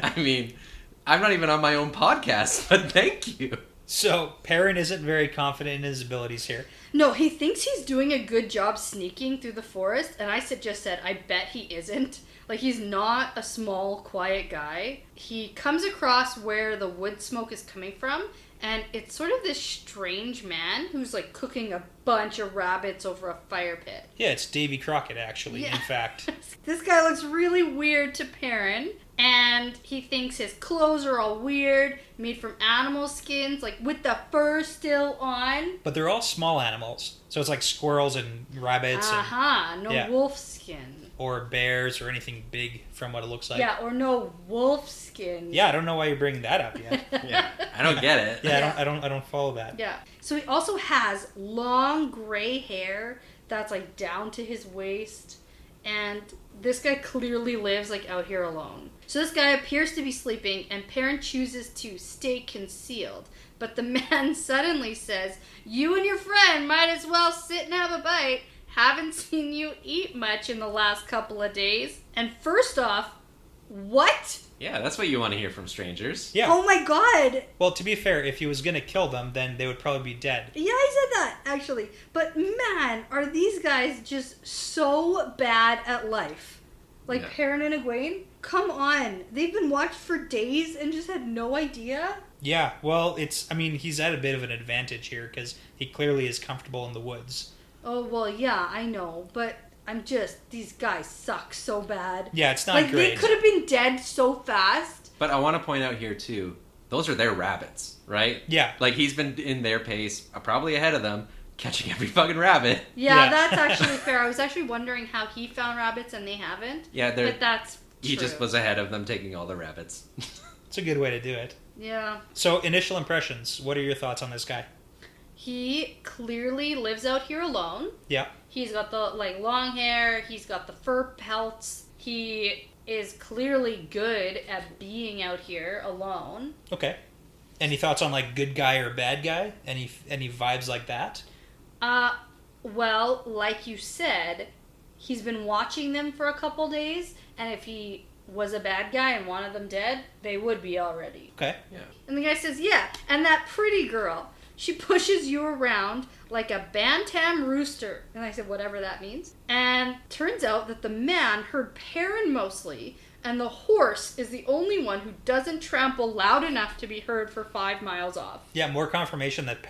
I mean, I'm not even on my own podcast, but thank you. So, Perrin isn't very confident in his abilities here. No, he thinks he's doing a good job sneaking through the forest, and I just said, I bet he isn't. Like, he's not a small, quiet guy. He comes across where the wood smoke is coming from, and it's sort of this strange man who's, like, cooking a bunch of rabbits over a fire pit. Yeah, it's Davy Crockett, actually, Yeah. in fact. This guy looks really weird to Perrin, and he thinks his clothes are all weird, made from animal skins, like with the fur still on. But they're all small animals. So it's like squirrels and rabbits No yeah. wolf skin. or bears or anything big from what it looks like. Yeah, or no wolf skin. Yeah, I don't know why you're bringing that up yet. Yeah, I don't get it. Yeah, I don't follow that. Yeah. So he also has long gray hair that's like down to his waist, and this guy clearly lives like out here alone. So this guy appears to be sleeping, and Perrin chooses to stay concealed. But the man suddenly says, "You and your friend might as well sit and have a bite. Haven't seen you eat much in the last couple of days." And first off, what? Yeah, that's what you want to hear from strangers. Yeah. Oh my god! Well, to be fair, if he was going to kill them, then they would probably be dead. Yeah, I said that, actually. But man, are these guys just so bad at life. Like Yeah. Perrin and Egwene? Come on. They've been watched for days and just had no idea? Yeah, well, he's at a bit of an advantage here because he clearly is comfortable in the woods. Oh, well, yeah, I know. But these guys suck so bad. Yeah, it's not like, great. they could have been dead so fast. But I want to point out here, too, those are their rabbits, right? Yeah. Like, he's been in their pace, probably ahead of them, catching every fucking rabbit. Yeah, Yeah. that's actually fair. I was actually wondering how he found rabbits and they haven't. Yeah, But that's he true. just was ahead of them, taking all the rabbits. It's a good way to do it. Yeah. So, initial impressions. What are your thoughts on this guy? He clearly lives out here alone. Yeah. He's got the long hair, he's got the fur pelts. He is clearly good at being out here alone. Okay. Any thoughts on like good guy or bad guy? Any vibes like that? Well, like you said, he's been watching them for a couple days, and if he was a bad guy and wanted them dead, they would be already. Okay. Yeah. And the guy says, "Yeah, and that pretty girl, she pushes you around like a bantam rooster." And I said, whatever that means. And turns out that the man heard Perrin mostly, and the horse is the only one who doesn't trample loud enough to be heard for 5 miles off. Yeah, more confirmation that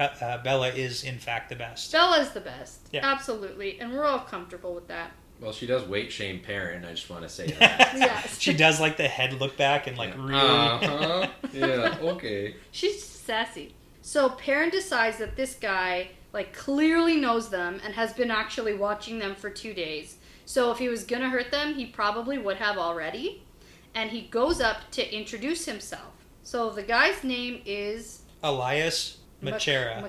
Bella is in fact the best. Bella's the best. Yeah. Absolutely. And we're all comfortable with that. Well, she does weight shame Perrin, I just want to say that. Yes. She does like the head look back and like Yeah. really. Uh-huh. Yeah, okay. She's sassy. So Perrin decides that this guy, like, clearly knows them and has been actually watching them for 2 days. So if he was gonna hurt them, he probably would have already. And he goes up to introduce himself. So the guy's name is Elyas Machera.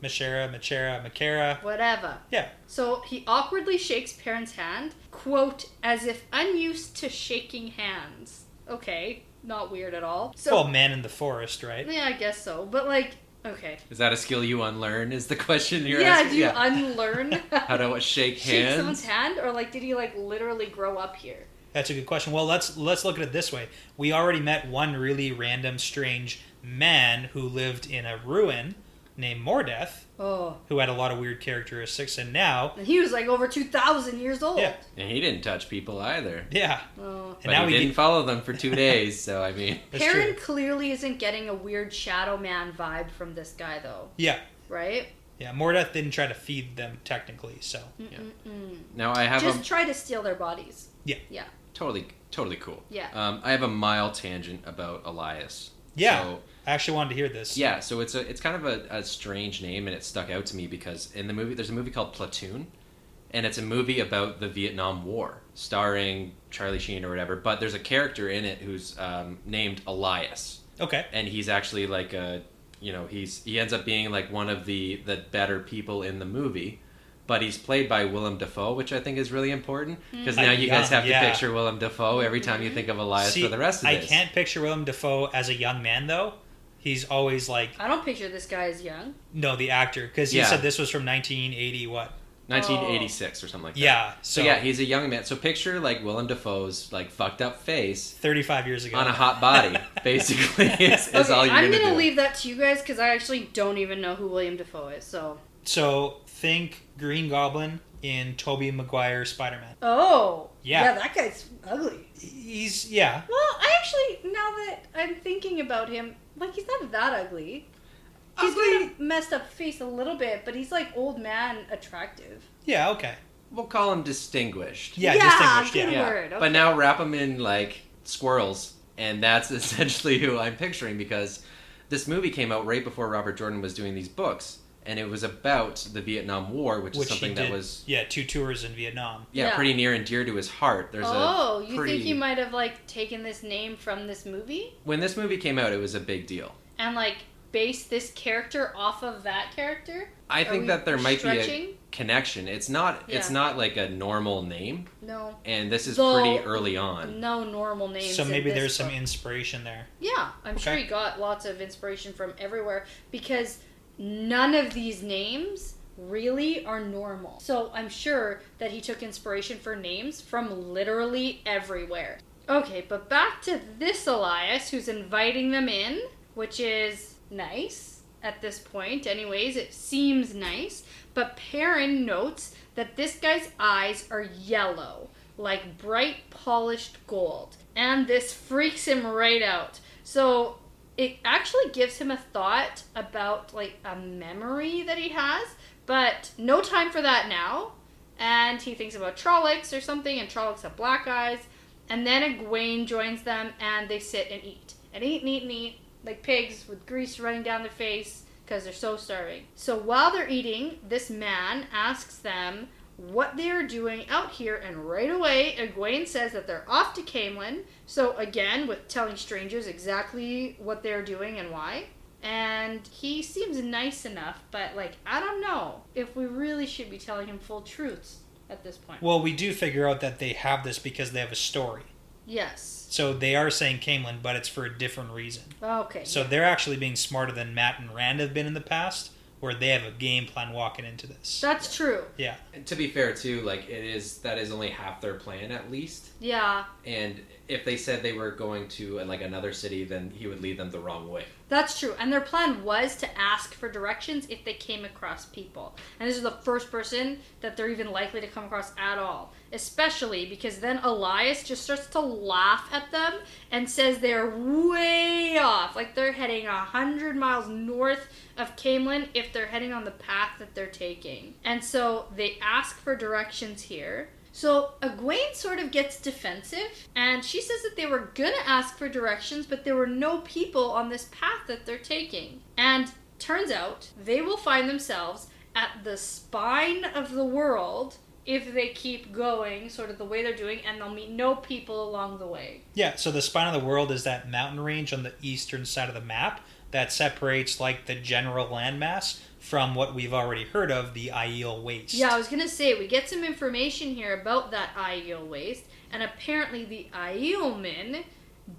Machera? Machera. Whatever. Yeah. So he awkwardly shakes Perrin's hand, quote, as if unused to shaking hands. Okay, not weird at all. So, Well, man in the forest, right? yeah, I guess so. But, like, okay. Is that a skill you unlearn, is the question you're Yeah, asking? do you unlearn How to shake shake someone's hands? hand? Or, like, did he, like, literally grow up here? That's a good question. Well, let's look at it this way. We already met one really random, strange man who lived in a ruin, named Mordeth, who had a lot of weird characteristics, and now... And he was like over 2,000 years old. Yeah. And he didn't touch people either. Yeah. Oh. But now he didn't follow them for 2 days, so I mean... Perrin clearly isn't getting a weird Shadow Man vibe from this guy, though. Yeah. Right? Yeah, Mordeth didn't try to feed them, technically, so... Yeah. Now I have Just try to steal their bodies. Yeah. Yeah. Totally cool. Yeah. I have a mild tangent about Elyas. Yeah. So, I actually wanted to hear this. yeah, so it's kind of a strange name, and it stuck out to me because in the movie, there's a movie called Platoon, and it's a movie about the Vietnam War, starring Charlie Sheen or whatever, but there's a character in it who's named Elyas. Okay. And he's actually like he ends up being like one of the better people in the movie. But he's played by Willem Dafoe, which I think is really important. Because now you guys have to picture Willem Dafoe every time you think of Elyas for the rest of this. I can't picture Willem Dafoe as a young man, though. He's always like... I don't picture this guy as young. No, the actor. Because you said this was from 1980, what? 1986 or something like that. Yeah. So yeah, he's a young man. So picture like Willem Dafoe's like fucked up face 35 years ago on a hot body, basically. is all you're I'm going to do. leave that to you guys because I actually don't even know who William Dafoe is. So think Green Goblin in Tobey Maguire's Spider-Man. Oh. Yeah. That guy's ugly. He's, Well, I actually, now that I'm thinking about him, like, he's not that ugly. He's got a messed up face a little bit, but he's, like, old man attractive. Yeah, okay. We'll call him distinguished. Yeah, distinguished, good yeah. word. Okay. But now wrap him in, like, squirrels, and that's essentially who I'm picturing, because this movie came out right before Robert Jordan was doing these books. And it was about the Vietnam War, which is something that was... Yeah, 2 tours in Vietnam. Yeah, pretty near and dear to his heart. You think he might have, like, taken this name from this movie? When this movie came out, it was a big deal. And, like, based this character off of that character? I think that there might be a connection. It's not like a normal name. No. And this is pretty early on. No normal names. So maybe there's some inspiration there. Yeah, I'm sure he got lots of inspiration from everywhere, because... none of these names really are normal. So I'm sure that he took inspiration for names from literally everywhere. Okay, but back to this Elyas who's inviting them in, which is nice at this point. Anyways, it seems nice. But Perrin notes that this guy's eyes are yellow, like bright polished gold. And this freaks him right out. So... it actually gives him a thought about, like, a memory that he has, but no time for that now. And he thinks about Trollocs or something, and Trollocs have black eyes. And then Egwene joins them, and they sit and eat. And eat and eat and eat, like pigs with grease running down their face, because they're so starving. So while they're eating, this man asks them what they're doing out here, and right away Egwene says that they're off to Camelin. So again, with telling strangers exactly what they're doing and why. And he seems nice enough, but like, I don't know if we really should be telling him full truths at this point. Well, we do figure out that they have this because they have a story. Yes. So they are saying Camelin, but it's for a different reason. Okay. So they're actually being smarter than Matt and Rand have been in the past, where they have a game plan walking into this. That's true. Yeah. And to be fair, too, like, that is only half their plan, at least. Yeah. And if they said they were going to, like, another city, then he would lead them the wrong way. That's true. And their plan was to ask for directions if they came across people. And this is the first person that they're even likely to come across at all. Especially because then Elyas just starts to laugh at them and says they're way off. Like they're heading 100 miles north of Camelin if they're heading on the path that they're taking. And so they ask for directions here. So Egwene sort of gets defensive, and she says that they were gonna ask for directions, but there were no people on this path that they're taking. And turns out they will find themselves at the spine of the world if they keep going sort of the way they're doing, and they'll meet no people along the way. Yeah, so the spine of the world is that mountain range on the eastern side of the map that separates like the general landmass from what we've already heard of, the Aiel Waste. Yeah, I was going to say, we get some information here about that Aiel Waste, and apparently the Aielmen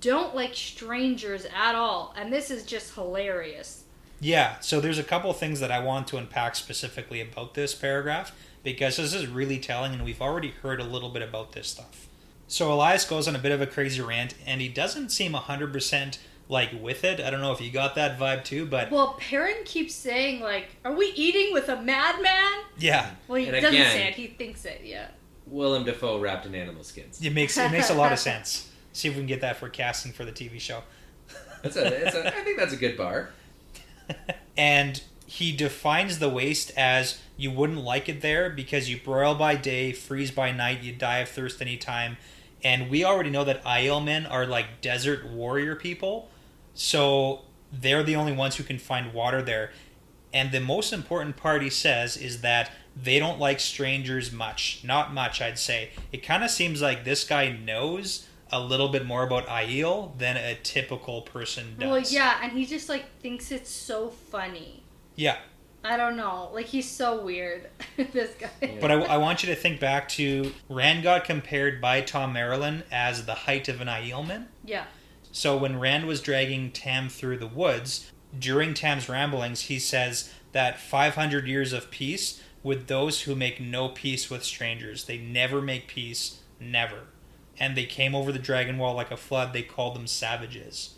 don't like strangers at all, and this is just hilarious. Yeah, so there's a couple things that I want to unpack specifically about this paragraph, because this is really telling, and we've already heard a little bit about this stuff. So Elyas goes on a bit of a crazy rant, and he doesn't seem 100% like with it. I don't know if you got that vibe too, but Well, Perrin keeps saying, like, are we eating with a madman? yeah, Well, he And doesn't again- say it, he thinks it, yeah. Willem Dafoe wrapped in animal skins. it makes a lot of sense. See if we can get that for casting for the TV show. I think that's a good bar. And he defines the waste as you wouldn't like it there because you broil by day, freeze by night, you die of thirst any time. And we already know that Aiel men are like desert warrior people, so they're the only ones who can find water there. And the most important part he says is that they don't like strangers much. Not much, I'd say. It kind of seems like this guy knows a little bit more about Aiel than a typical person does. Well, yeah, and he just, like, thinks it's so funny. Yeah. I don't know. Like, he's so weird, this guy. Yeah. But I want you to think back to Rand got compared by Tom Marilyn as the height of an Aielman. Yeah. So when Rand was dragging Tam through the woods, during Tam's ramblings, he says that 500 years of peace with those who make no peace with strangers. They never make peace, never. And they came over the dragon wall like a flood. They called them savages.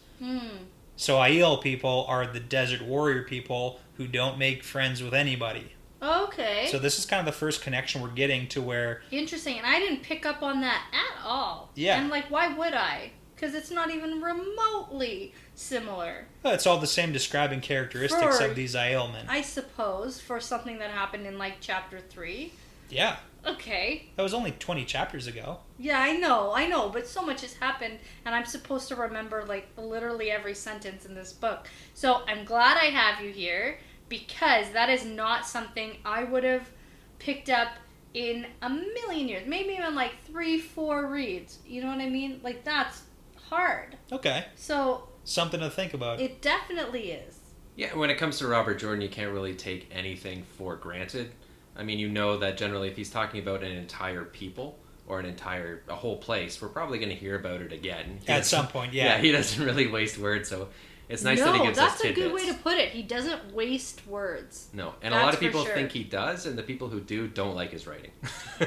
So Aiel people are the desert warrior people who don't make friends with anybody. Okay. So this is kind of the first connection we're getting to where... Interesting, and I didn't pick up on that at all. Yeah. And, like, why would I? Because it's not even remotely similar. Well, it's all the same describing characteristics For- of these Aiel men. I suppose, for something that happened in, like, chapter 3. Yeah. Okay. That was only 20 chapters ago. Yeah, I know, but so much has happened, and I'm supposed to remember, like, literally every sentence in this book. So I'm glad I have you here, because that is not something I would have picked up in a million years. Maybe even, like, 3-4 reads. You know what I mean? Like, that's hard. Okay. So Something to think about. it definitely is. Yeah, when it comes to Robert Jordan, you can't really take anything for granted. I mean, you know that generally if he's talking about an entire people or a whole place, we're probably going to hear about it again. At some point, yeah. Yeah, he doesn't really waste words, so it's nice that he gives us that's tidbits. a good way to put it. He doesn't waste words. No, and a That's lot of for people sure. think he does, and the people who do don't like his writing.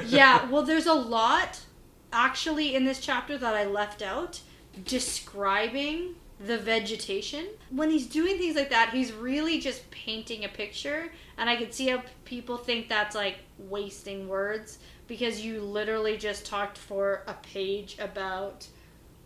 Yeah, well, there's a lot actually in this chapter that I left out describing the vegetation. When he's doing things like that, he's really just painting a picture, and I could see how people think that's like wasting words because you literally just talked for a page about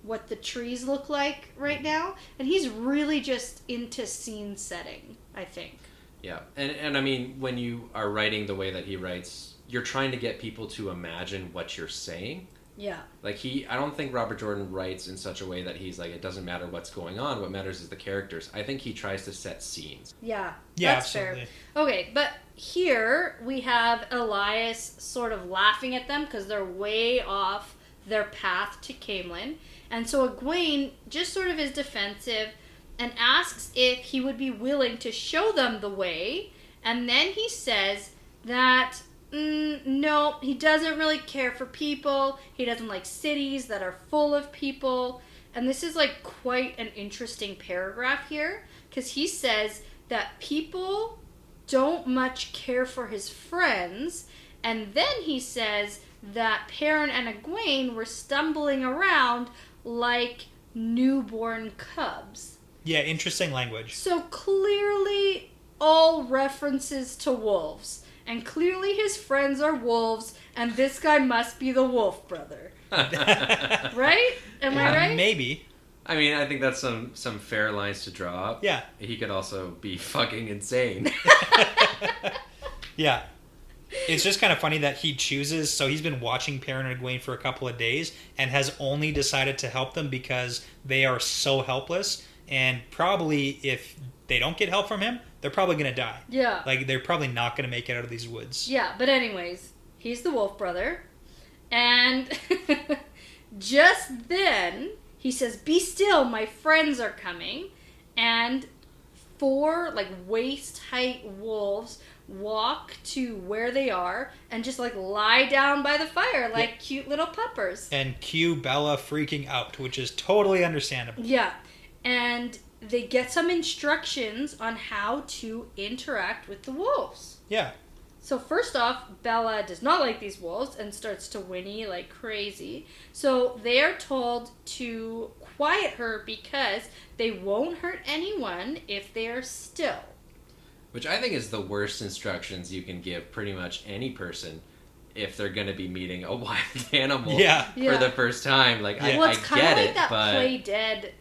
what the trees look like right now, and he's really just into scene setting, I think. Yeah, and I mean, when you are writing the way that he writes, you're trying to get people to imagine what you're saying. Yeah. Like I don't think Robert Jordan writes in such a way that he's like, it doesn't matter what's going on, what matters is the characters. I think he tries to set scenes. Yeah, Yeah, that's absolutely. fair. Okay, but here we have Elyas sort of laughing at them because they're way off their path to Camelin. And so Egwene just sort of is defensive and asks if he would be willing to show them the way. And then he says that, no, he doesn't really care for people. He doesn't like cities that are full of people. And this is like quite an interesting paragraph here because he says that people don't much care for his friends. And then he says that Perrin and Egwene were stumbling around like newborn cubs. Yeah, interesting language. So clearly all references to wolves. And clearly his friends are wolves, and this guy must be the Wolfbrother. Right? Am I right? Maybe. I mean, I think that's some fair lines to draw up. Yeah. He could also be fucking insane. Yeah. It's just kind of funny that he chooses, so he's been watching Perrin and Egwene for a couple of days and has only decided to help them because they are so helpless, and probably if they don't get help from him, they're probably going to die. Yeah. Like, they're probably not going to make it out of these woods. Yeah, but anyways, he's the Wolfbrother. And just then, he says, "Be still, my friends are coming." And 4, like, waist-height wolves walk to where they are and just, like, lie down by the fire like cute little puppers. And cue Bella freaking out, which is totally understandable. Yeah. And they get some instructions on how to interact with the wolves. Yeah. So first off, Bella does not like these wolves and starts to whinny like crazy. So they are told to quiet her because they won't hurt anyone if they are still. Which I think is the worst instructions you can give pretty much any person if they're going to be meeting a wild animal for the first time. Like, well, it's kind of like that but... play dead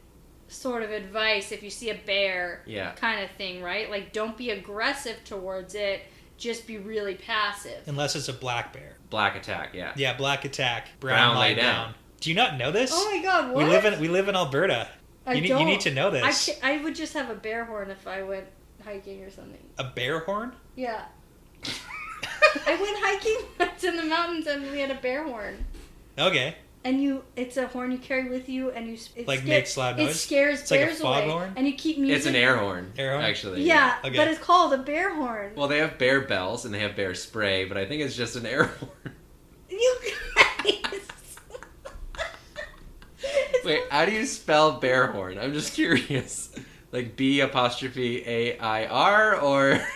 sort of advice if you see a bear kind of thing, right? Like, don't be aggressive towards it, just be really passive. Unless it's a black bear. Black attack, yeah. Yeah, black attack. Brown lie down. Do you not know this? Oh my god, what? We live in Alberta. You need to know this. I would just have a bear horn if I went hiking or something. A bear horn? Yeah. I went hiking once in the mountains and we had a bear horn. Okay. And it's a horn you carry with you, and makes loud noise. It scares it's bears like a fog away, horn? and you keep music. It's an air horn. Air horn, actually. Yeah, okay. But it's called a bear horn. Well, they have bear bells and they have bear spray, but I think it's just an air horn. You guys. Wait, how do you spell bear horn? I'm just curious. Like B''AIR or?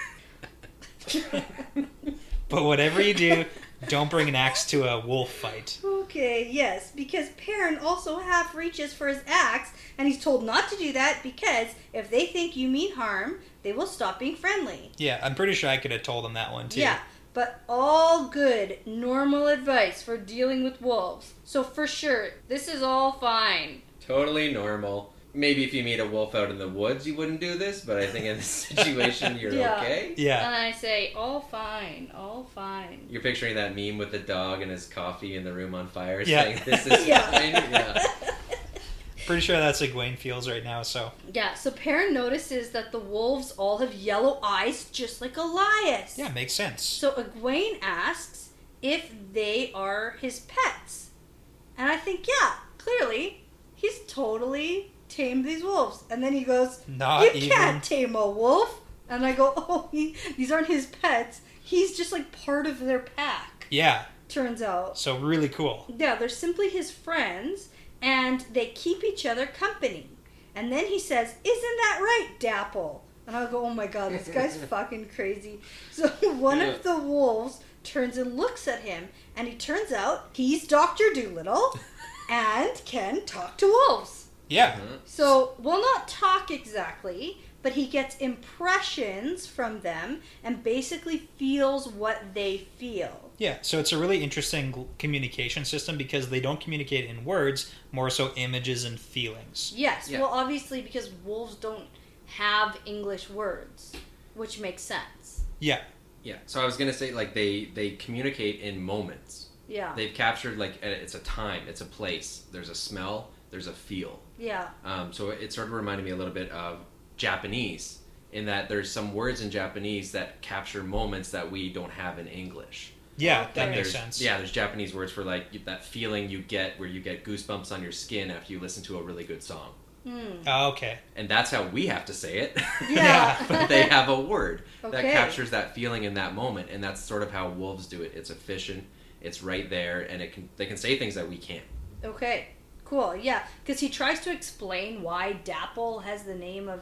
But whatever you do, don't bring an axe to a wolf fight. Okay, yes, because Perrin also half reaches for his axe, and he's told not to do that because if they think you mean harm, they will stop being friendly. Yeah, I'm pretty sure I could have told him that one too. Yeah, but all good, normal advice for dealing with wolves. So for sure, this is all fine. Totally normal. Maybe if you meet a wolf out in the woods, you wouldn't do this, but I think in this situation, you're okay. Yeah. And I say, all fine, all fine. You're picturing that meme with the dog and his coffee in the room on fire saying, this is fine? Yeah. Pretty sure that's Egwene feels right now, so. Yeah, so Perrin notices that the wolves all have yellow eyes, just like Elyas. Yeah, makes sense. So Egwene asks if they are his pets. And I think, yeah, clearly, he's totally tamed these wolves. And then he goes, you can't tame a wolf. And I go, oh, these aren't his pets. He's just like part of their pack. Yeah. Turns out. So really cool. Yeah, they're simply his friends, and they keep each other company. And then he says, isn't that right, Dapple? And I go, oh my god, this guy's fucking crazy. So one of the wolves turns and looks at him, and it turns out he's Dr. Dolittle and can talk to wolves. Yeah. So, well, not talk exactly, but he gets impressions from them and basically feels what they feel. Yeah, so it's a really interesting communication system because they don't communicate in words, more so images and feelings. Yes, well, obviously because wolves don't have English words, which makes sense. Yeah. Yeah, so I was going to say, like, they communicate in moments. Yeah. They've captured, like, it's a time, it's a place, there's a smell, there's a feel. Yeah. So it sort of reminded me a little bit of Japanese, in that there's some words in Japanese that capture moments that we don't have in English. Yeah, that makes sense. Yeah, there's Japanese words for, like, that feeling you get where you get goosebumps on your skin after you listen to a really good song. Oh, okay. And that's how we have to say it. Yeah. But they have a word that captures that feeling in that moment, and that's sort of how wolves do it. It's efficient, it's right there, and they can say things that we can't. Okay, cool, yeah. Because he tries to explain why Dapple has the name of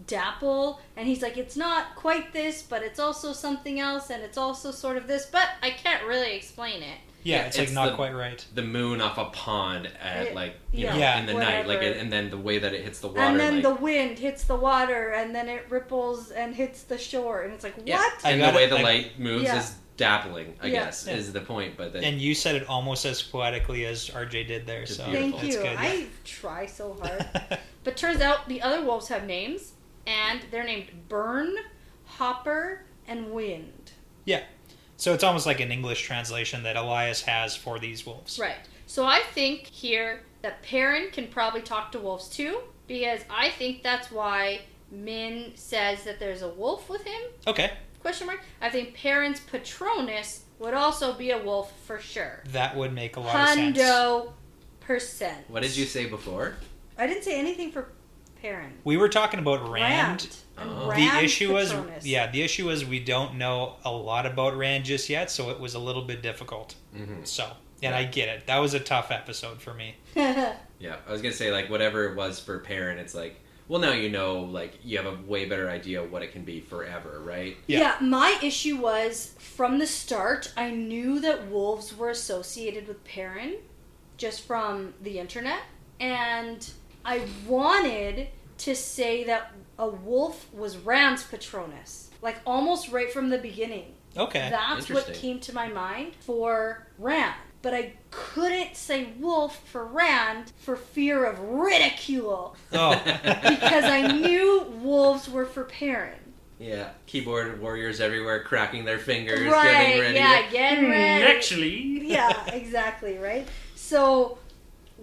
Dapple, and he's like, it's not quite this, but it's also something else, and it's also sort of this, but I can't really explain it. Yeah, it's like not quite right. The moon off a pond at in the whatever. night, like, and then the way that it hits the water, and then like, the wind hits the water, and then it ripples and hits the shore, and it's like, what? And the way the light moves is dappling, I guess, is the point. But and you said it almost as poetically as RJ did there, so thank you. Good. I try so hard. But turns out the other wolves have names, and they're named Burn, Hopper, and Wind. Yeah. So it's almost like an English translation that Elyas has for these wolves. Right. So I think here that Perrin can probably talk to wolves too, because I think that's why Min says that there's a wolf with him. Okay. Question mark. I think Perrin's Patronus would also be a wolf for sure. That would make a lot of sense. 100%. What did you say before? I didn't say anything for Perrin. We were talking about Rand. The issue was we don't know a lot about Rand just yet, so it was a little bit difficult. Mm-hmm. So, I get it. That was a tough episode for me. Yeah, I was gonna say, like, whatever it was for Perrin, it's like, well, now you know, like, you have a way better idea of what it can be forever, right? Yeah, my issue was, from the start, I knew that wolves were associated with Perrin, just from the internet, and I wanted to say that a wolf was Rand's Patronus. Like, almost right from the beginning. Okay. That's what came to my mind for Rand. But I couldn't say wolf for Rand for fear of ridicule. Oh. Because I knew wolves were for Perrin. Yeah, keyboard warriors everywhere cracking their fingers, Right, getting ready. yeah, getting ready. Actually. Yeah, exactly, right? So,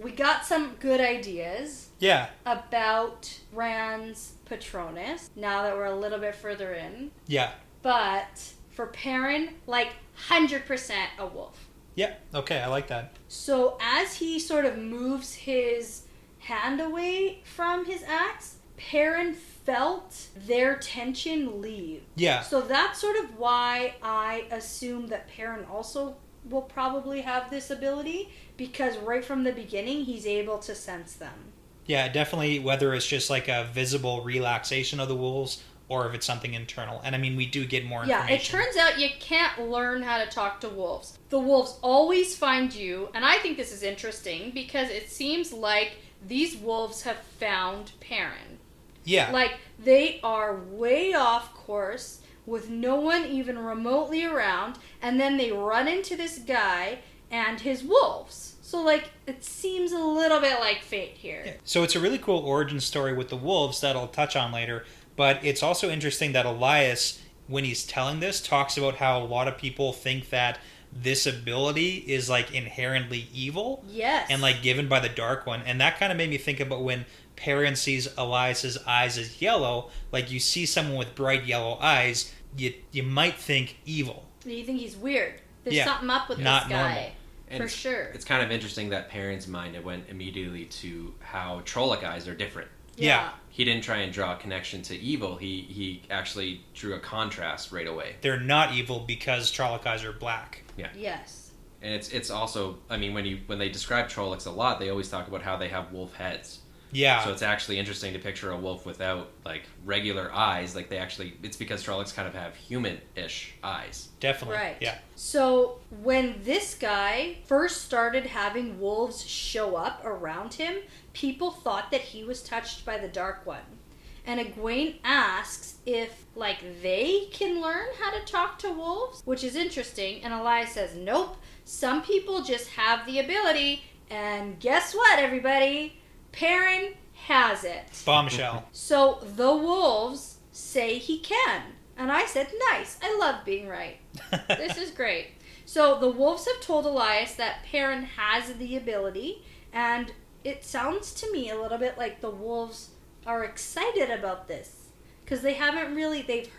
we got some good ideas Yeah. about Rand's Patronus, now that we're a little bit further in. Yeah. But for Perrin, like, 100% a wolf. Yeah. Okay, I like that. So as he sort of moves his hand away from his axe, Perrin felt their tension leave. Yeah. So that's sort of why I assume that Perrin also will probably have this ability, because right from the beginning he's able to sense them. Yeah, definitely, whether it's just like a visible relaxation of the wolves or if it's something internal. And I mean, we do get more information. Yeah, it turns out you can't learn how to talk to wolves. The wolves always find you, and I think this is interesting because it seems like these wolves have found Perrin. Yeah. Like, they are way off course with no one even remotely around, and then they run into this guy and his wolves. So, like, it seems a little bit like fate here. Yeah. So it's a really cool origin story with the wolves that I'll touch on later. But it's also interesting that Elyas, when he's telling this, talks about how a lot of people think that this ability is like inherently evil. Yes. And like given by the Dark One. And that kind of made me think about when Perrin sees Elias's eyes as yellow. Like, you see someone with bright yellow eyes, you might think evil. You think he's weird. There's Yeah. something up with Not this guy. normal. And For sure. It's kind of interesting that Perrin's mind, it went immediately to how Trolloc eyes are different. Yeah. He didn't try and draw a connection to evil. He actually drew a contrast right away. They're not evil because Trolloc eyes are black. Yeah. Yes. And it's also, I mean, when they describe Trollocs a lot, they always talk about how they have wolf heads. Yeah. So it's actually interesting to picture a wolf without like regular eyes. Like, it's because Trollocs kind of have human-ish eyes. Definitely. Right. Yeah. So when this guy first started having wolves show up around him, people thought that he was touched by the Dark One. And Egwene asks if, like, they can learn how to talk to wolves, which is interesting. And Elyas says, nope, some people just have the ability. And guess what, everybody? Perrin has it. Bombshell. So the wolves say he can. And I said, nice. I love being right. This is great. So the wolves have told Elyas that Perrin has the ability. And it sounds to me a little bit like the wolves are excited about this. Because they've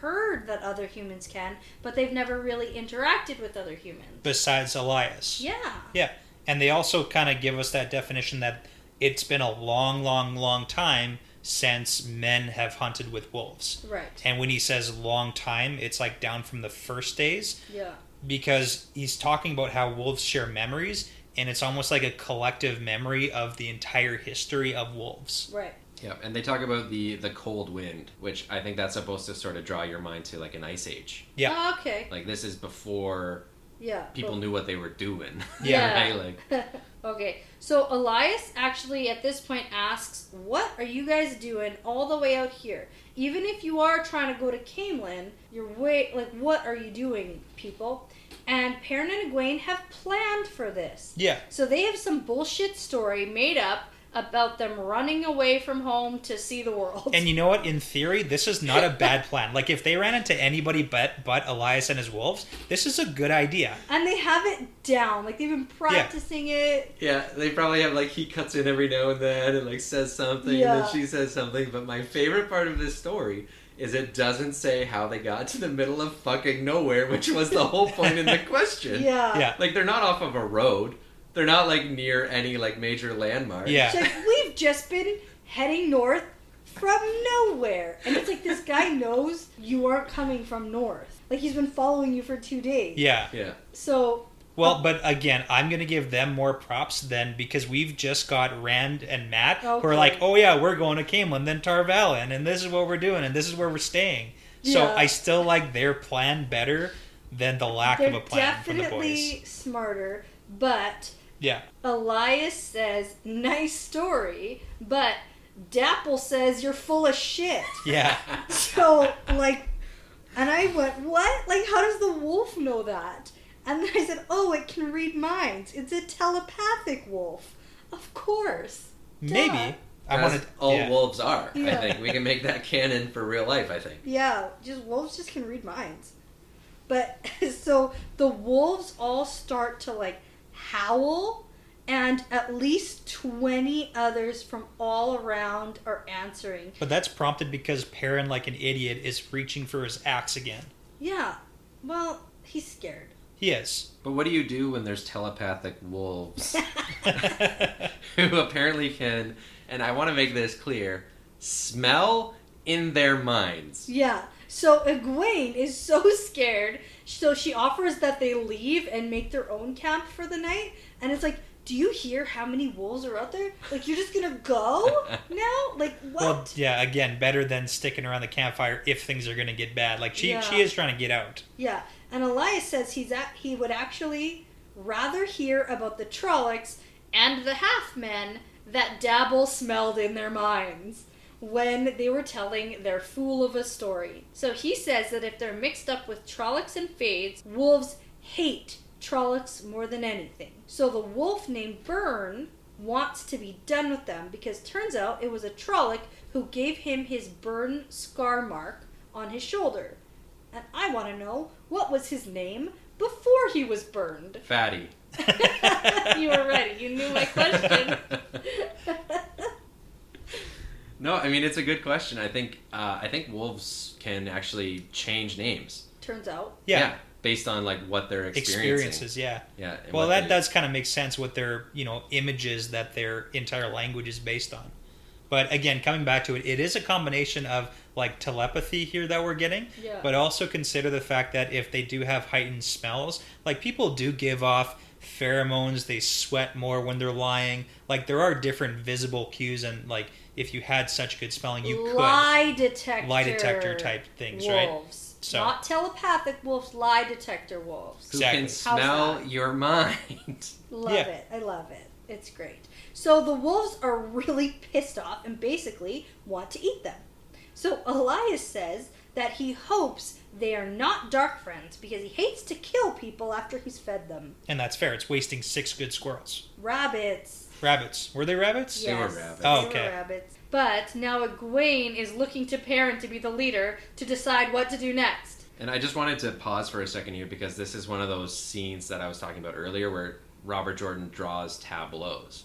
heard that other humans can, but they've never really interacted with other humans. Besides Elyas. Yeah. Yeah. And they also kind of give us that definition that it's been a long, long, long time since men have hunted with wolves. Right. And when he says long time, it's like down from the first days. Yeah. Because he's talking about how wolves share memories, and it's almost like a collective memory of the entire history of wolves. Right. Yeah, and they talk about the cold wind, which I think that's supposed to sort of draw your mind to like an ice age. Yeah. Oh, okay. Like, this is before Yeah. people knew what they were doing. Yeah. Right? Like, Okay, so Elyas actually at this point asks, what are you guys doing all the way out here? Even if you are trying to go to Camelin, what are you doing, people? And Perrin and Egwene have planned for this. Yeah. So they have some bullshit story made up about them running away from home to see the world. And you know what? In theory, this is not a bad plan. Like, if they ran into anybody but Elyas and his wolves, this is a good idea. And they have it down. Like, they've been practicing it. yeah, they probably have, like, he cuts in every now and then and, like, says something, Yeah. and then she says something. But my favorite part of this story is it doesn't say how they got to the middle of fucking nowhere, which was the whole point in the question. Yeah. Yeah. Like, they're not off of a road. They're not, like, near any, like, major landmark. Yeah. It's like, we've just been heading north from nowhere. And it's like, this guy knows you aren't coming from north. Like, he's been following you for 2 days. Yeah. Yeah. So... Well, but again, I'm going to give them more props then, because we've just got Rand and Matt who are Okay. like, oh yeah, we're going to Camelin, then Tarvalin, and this is what we're doing, and this is where we're staying. So Yeah. I still like their plan better than the lack of a plan from the definitely boys. smarter, but Yeah. Elyas says, nice story, but Dapple says you're full of shit. Yeah. So, like, and I went, what? Like, how does the wolf know that? And then I said, oh, it can read minds. It's a telepathic wolf. Of course. Maybe. As all wolves are. Yeah. I think we can make that canon for real life, I think. Yeah, wolves just can read minds. But, so, the wolves all start to, like, howl, and at least 20 others from all around are answering. But that's prompted because Perrin, like an idiot, is reaching for his axe again. Yeah. Well, he's scared. He is. But what do you do when there's telepathic wolves who apparently can, and I want to make this clear, smell in their minds? Yeah. So Egwene is so scared, so she offers that they leave and make their own camp for the night. And it's like, do you hear how many wolves are out there? Like, you're just gonna go now? Like, what? Well, yeah, again, better than sticking around the campfire if things are going to get bad. Like, she is trying to get out. Yeah, and Elyas says he would actually rather hear about the Trollocs and the half-men that Dabble smelled in their minds when they were telling their fool of a story. So he says that if they're mixed up with Trollocs and Fades, wolves hate Trollocs more than anything. So the wolf named Burn wants to be done with them because turns out it was a Trolloc who gave him his burn scar mark on his shoulder. And I want to know, what was his name before he was burned? Fatty. You were ready. You knew my question. No, I mean, it's a good question. I think wolves can actually change names. Turns out. Yeah. Based on like what they're experiencing. Experiences, yeah. Yeah. Well, that does kind of make sense with their, images that their entire language is based on. But again, coming back to it, it is a combination of like telepathy here that we're getting, Yeah. but also consider the fact that if they do have heightened smells, like people do give off pheromones, they sweat more when they're lying. Like there are different visible cues, and like if you had such good smelling, you could lie detector type things, wolves. right? So Not telepathic wolves, lie detector wolves. Who Exactly. can smell that? your mind. Love Yeah. it. I love it. It's great. So the wolves are really pissed off and basically want to eat them. So Elyas says that he hopes they are not dark friends because he hates to kill people after he's fed them. and that's fair. It's wasting 6 good squirrels. Rabbits. Rabbits. Were they rabbits? They were Yes, rabbits. Oh, they okay. were rabbits. But now Egwene is looking to Perrin to be the leader to decide what to do next. And I just wanted to pause for a second here because this is one of those scenes that I was talking about earlier where Robert Jordan draws tableaus.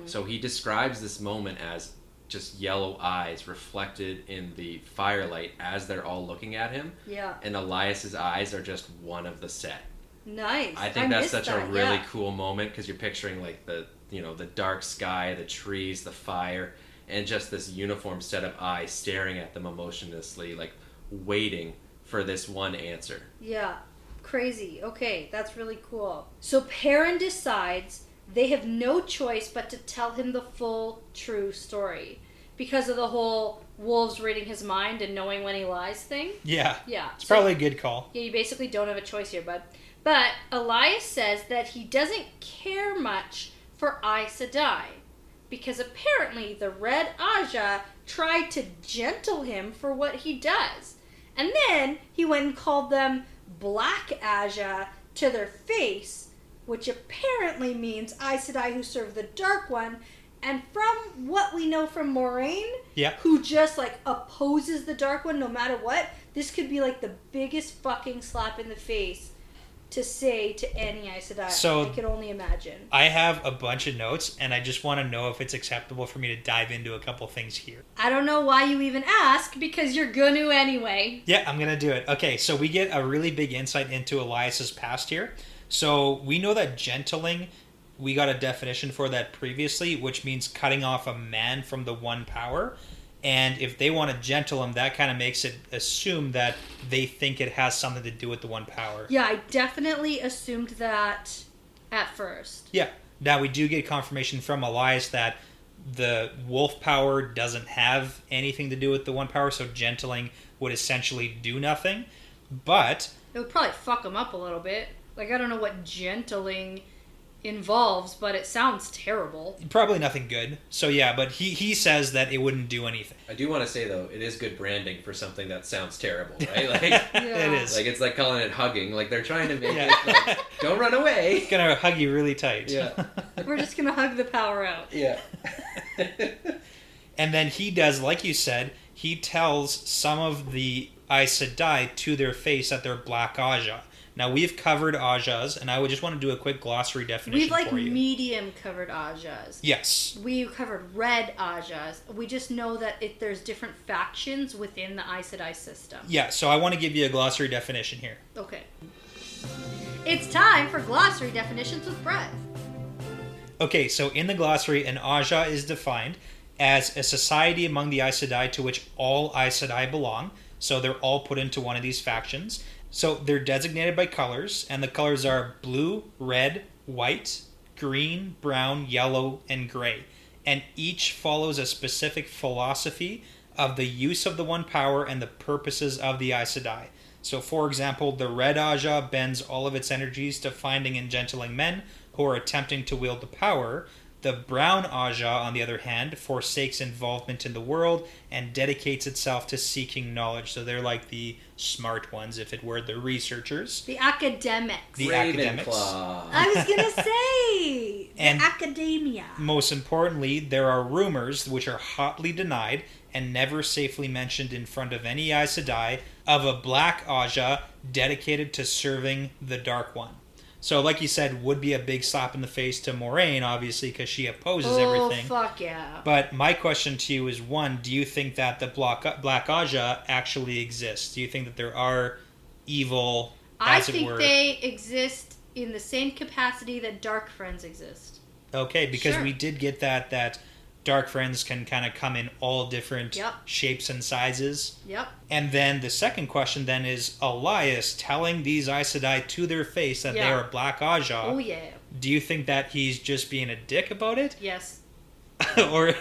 So he describes this moment as just yellow eyes reflected in the firelight as they're all looking at him. Yeah. And Elias's eyes are just one of the set. Nice. I think that's missed such a that, really yeah. cool moment because you're picturing like the dark sky, the trees, the fire, and just this uniform set of eyes staring at them emotionlessly, like waiting for this one answer. Yeah. Crazy. Okay, that's really cool. So Perrin decides they have no choice but to tell him the full, true story. Because of the whole wolves reading his mind and knowing when he lies thing. Yeah. Yeah. It's probably a good call. Yeah, you basically don't have a choice here, bud. But Elyas says that he doesn't care much for Aes Sedai. Because apparently the Red Aja tried to gentle him for what he does. And then he went and called them Black Aja to their face, which apparently means Aes Sedai who serve the Dark One. And from what we know from Moraine, Yeah. who just like opposes the Dark One no matter what, this could be like the biggest fucking slap in the face to say to any Aes Sedai. So- I could only imagine. I have a bunch of notes, and I just want to know if it's acceptable for me to dive into a couple things here. I don't know why you even ask, because you're gonna anyway. Yeah, I'm going to do it. Okay, so we get a really big insight into Elias's past here. So we know that gentling, we got a definition for that previously, which means cutting off a man from the one power. And if they want to gentle him, that kind of makes it assume that they think it has something to do with the one power. Yeah, I definitely assumed that at first. Yeah. Now, we do get confirmation from Elyas that the wolf power doesn't have anything to do with the one power, so gentling would essentially do nothing. But It would probably fuck him up a little bit. Like, I don't know what gentling involves, but it sounds terrible. Probably nothing good. So yeah, but he says that it wouldn't do anything. I do want to say though, it is good branding for something that sounds terrible, right? Like, It is. like it's like calling it hugging. Like they're trying to make it like, don't run away. It's gonna hug you really tight. Yeah. We're just gonna hug the power out. Yeah. And then he does, like you said, he tells some of the Aes Sedai to their face that they're Black Aja. Now, we've covered Ajas, and I would just want to do a quick glossary definition We've for you. medium covered Ajas. Yes. We covered red Ajas. We just know that there's different factions within the Aes Sedai system. Yeah, so I want to give you a glossary definition here. Okay. It's time for glossary definitions with Brett. Okay, so in the glossary, an Aja is defined as a society among the Aes Sedai to which all Aes Sedai belong. So they're all put into one of these factions. So they're designated by colors, and the colors are blue, red, white, green, brown, yellow, and gray. And each follows a specific philosophy of the use of the One Power and the purposes of the Aes Sedai. So, for example, the Red Aja bends all of its energies to finding and gentling men who are attempting to wield the power. The Brown Aja, on the other hand, forsakes involvement in the world and dedicates itself to seeking knowledge. So they're like the smart ones, if it were the researchers. The academics. The academics. Ravenclaw. I was gonna say And the academia. Most importantly, there are rumors, which are hotly denied and never safely mentioned in front of any Aes Sedai, of a Black Aja dedicated to serving the Dark One. So, like you said, would be a big slap in the face to Moraine, obviously, because she opposes everything. Oh, fuck yeah. But my question to you is, one, do you think that the Black Aja actually exists? Do you think that there are evil, as it were? I think they exist in the same capacity that Dark Friends exist. Okay, because Sure. we did get that Dark Friends can kind of come in all different Yep. shapes and sizes. Yep. And then the second question then is, Elyas telling these Aes Sedai to their face that they Yeah. are Black Aja. Oh, yeah. Do you think that he's just being a dick about it? Yes. or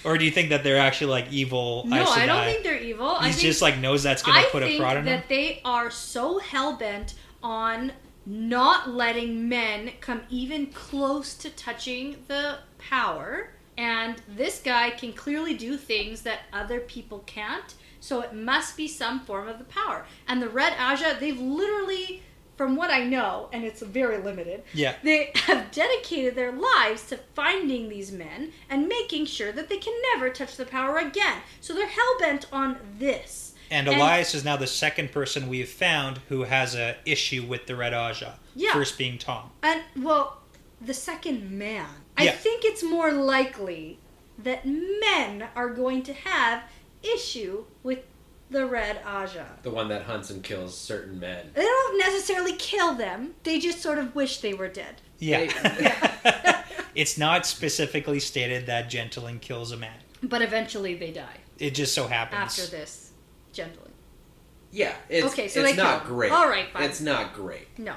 or do you think that they're actually like evil No, Aes Sedai? I don't think they're evil. He's just like knows that's going to put a prod in I him? think that they are so hell-bent on not letting men come even close to touching the power. And this guy can clearly do things that other people can't. So it must be some form of the power. And the Red Aja, they've literally, from what I know, and it's very limited, Yeah. they have dedicated their lives to finding these men and making sure that they can never touch the power again. So they're hell-bent on this. And Elyas is now the second person we have found who has a issue with the Red Aja. Yeah. First being Tom. And, well, the second man. I Yeah. think it's more likely that men are going to have issue with the Red Aja. The one that hunts and kills certain men. They don't necessarily kill them. They just sort of wish they were dead. Yeah. It's not specifically stated that gentling kills a man. But eventually they die. It just so happens. After this, gently. Yeah, it's, Okay, so it's they not kill. great. All right, fine. It's not great. No.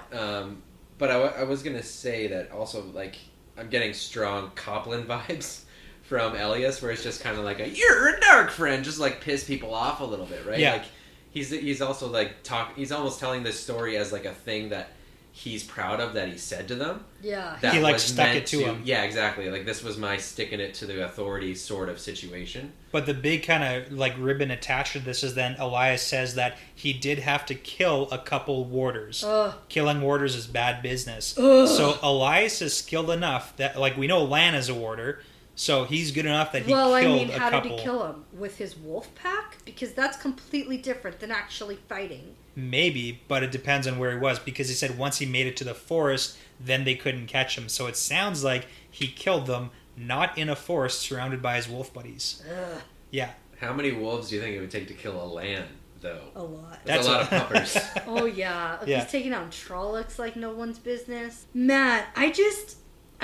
But I was going to say that also, like, I'm getting strong Coplin vibes from Elyas, where it's just kind of like you're a dark friend, just like piss people off a little bit, right? Yeah. Like, he's also like he's almost telling this story as like a thing that he's proud of that he said to them. Yeah. That He, like, was stuck meant it to him. Yeah, exactly. Like, this was my sticking it to the authorities sort of situation. But the big kind of like ribbon attached to this is then Elyas says that he did have to kill a couple warders. Ugh. Killing warders is bad business. Ugh. So Elyas is skilled enough that, like, we know Lan is a warder, so he's good enough that he Well, I killed mean, a how couple. did he kill him? With his wolf pack? Because that's completely different than actually fighting. Maybe, but it depends on where he was, because he said once he made it to the forest, then they couldn't catch him. So it sounds like he killed them, not in a forest surrounded by his wolf buddies. Ugh. Yeah. How many wolves do you think it would take to kill a Lan, though? A lot. That's a lot of puppers. Oh, yeah. Yeah. He's taking out Trollocs like no one's business. Man, I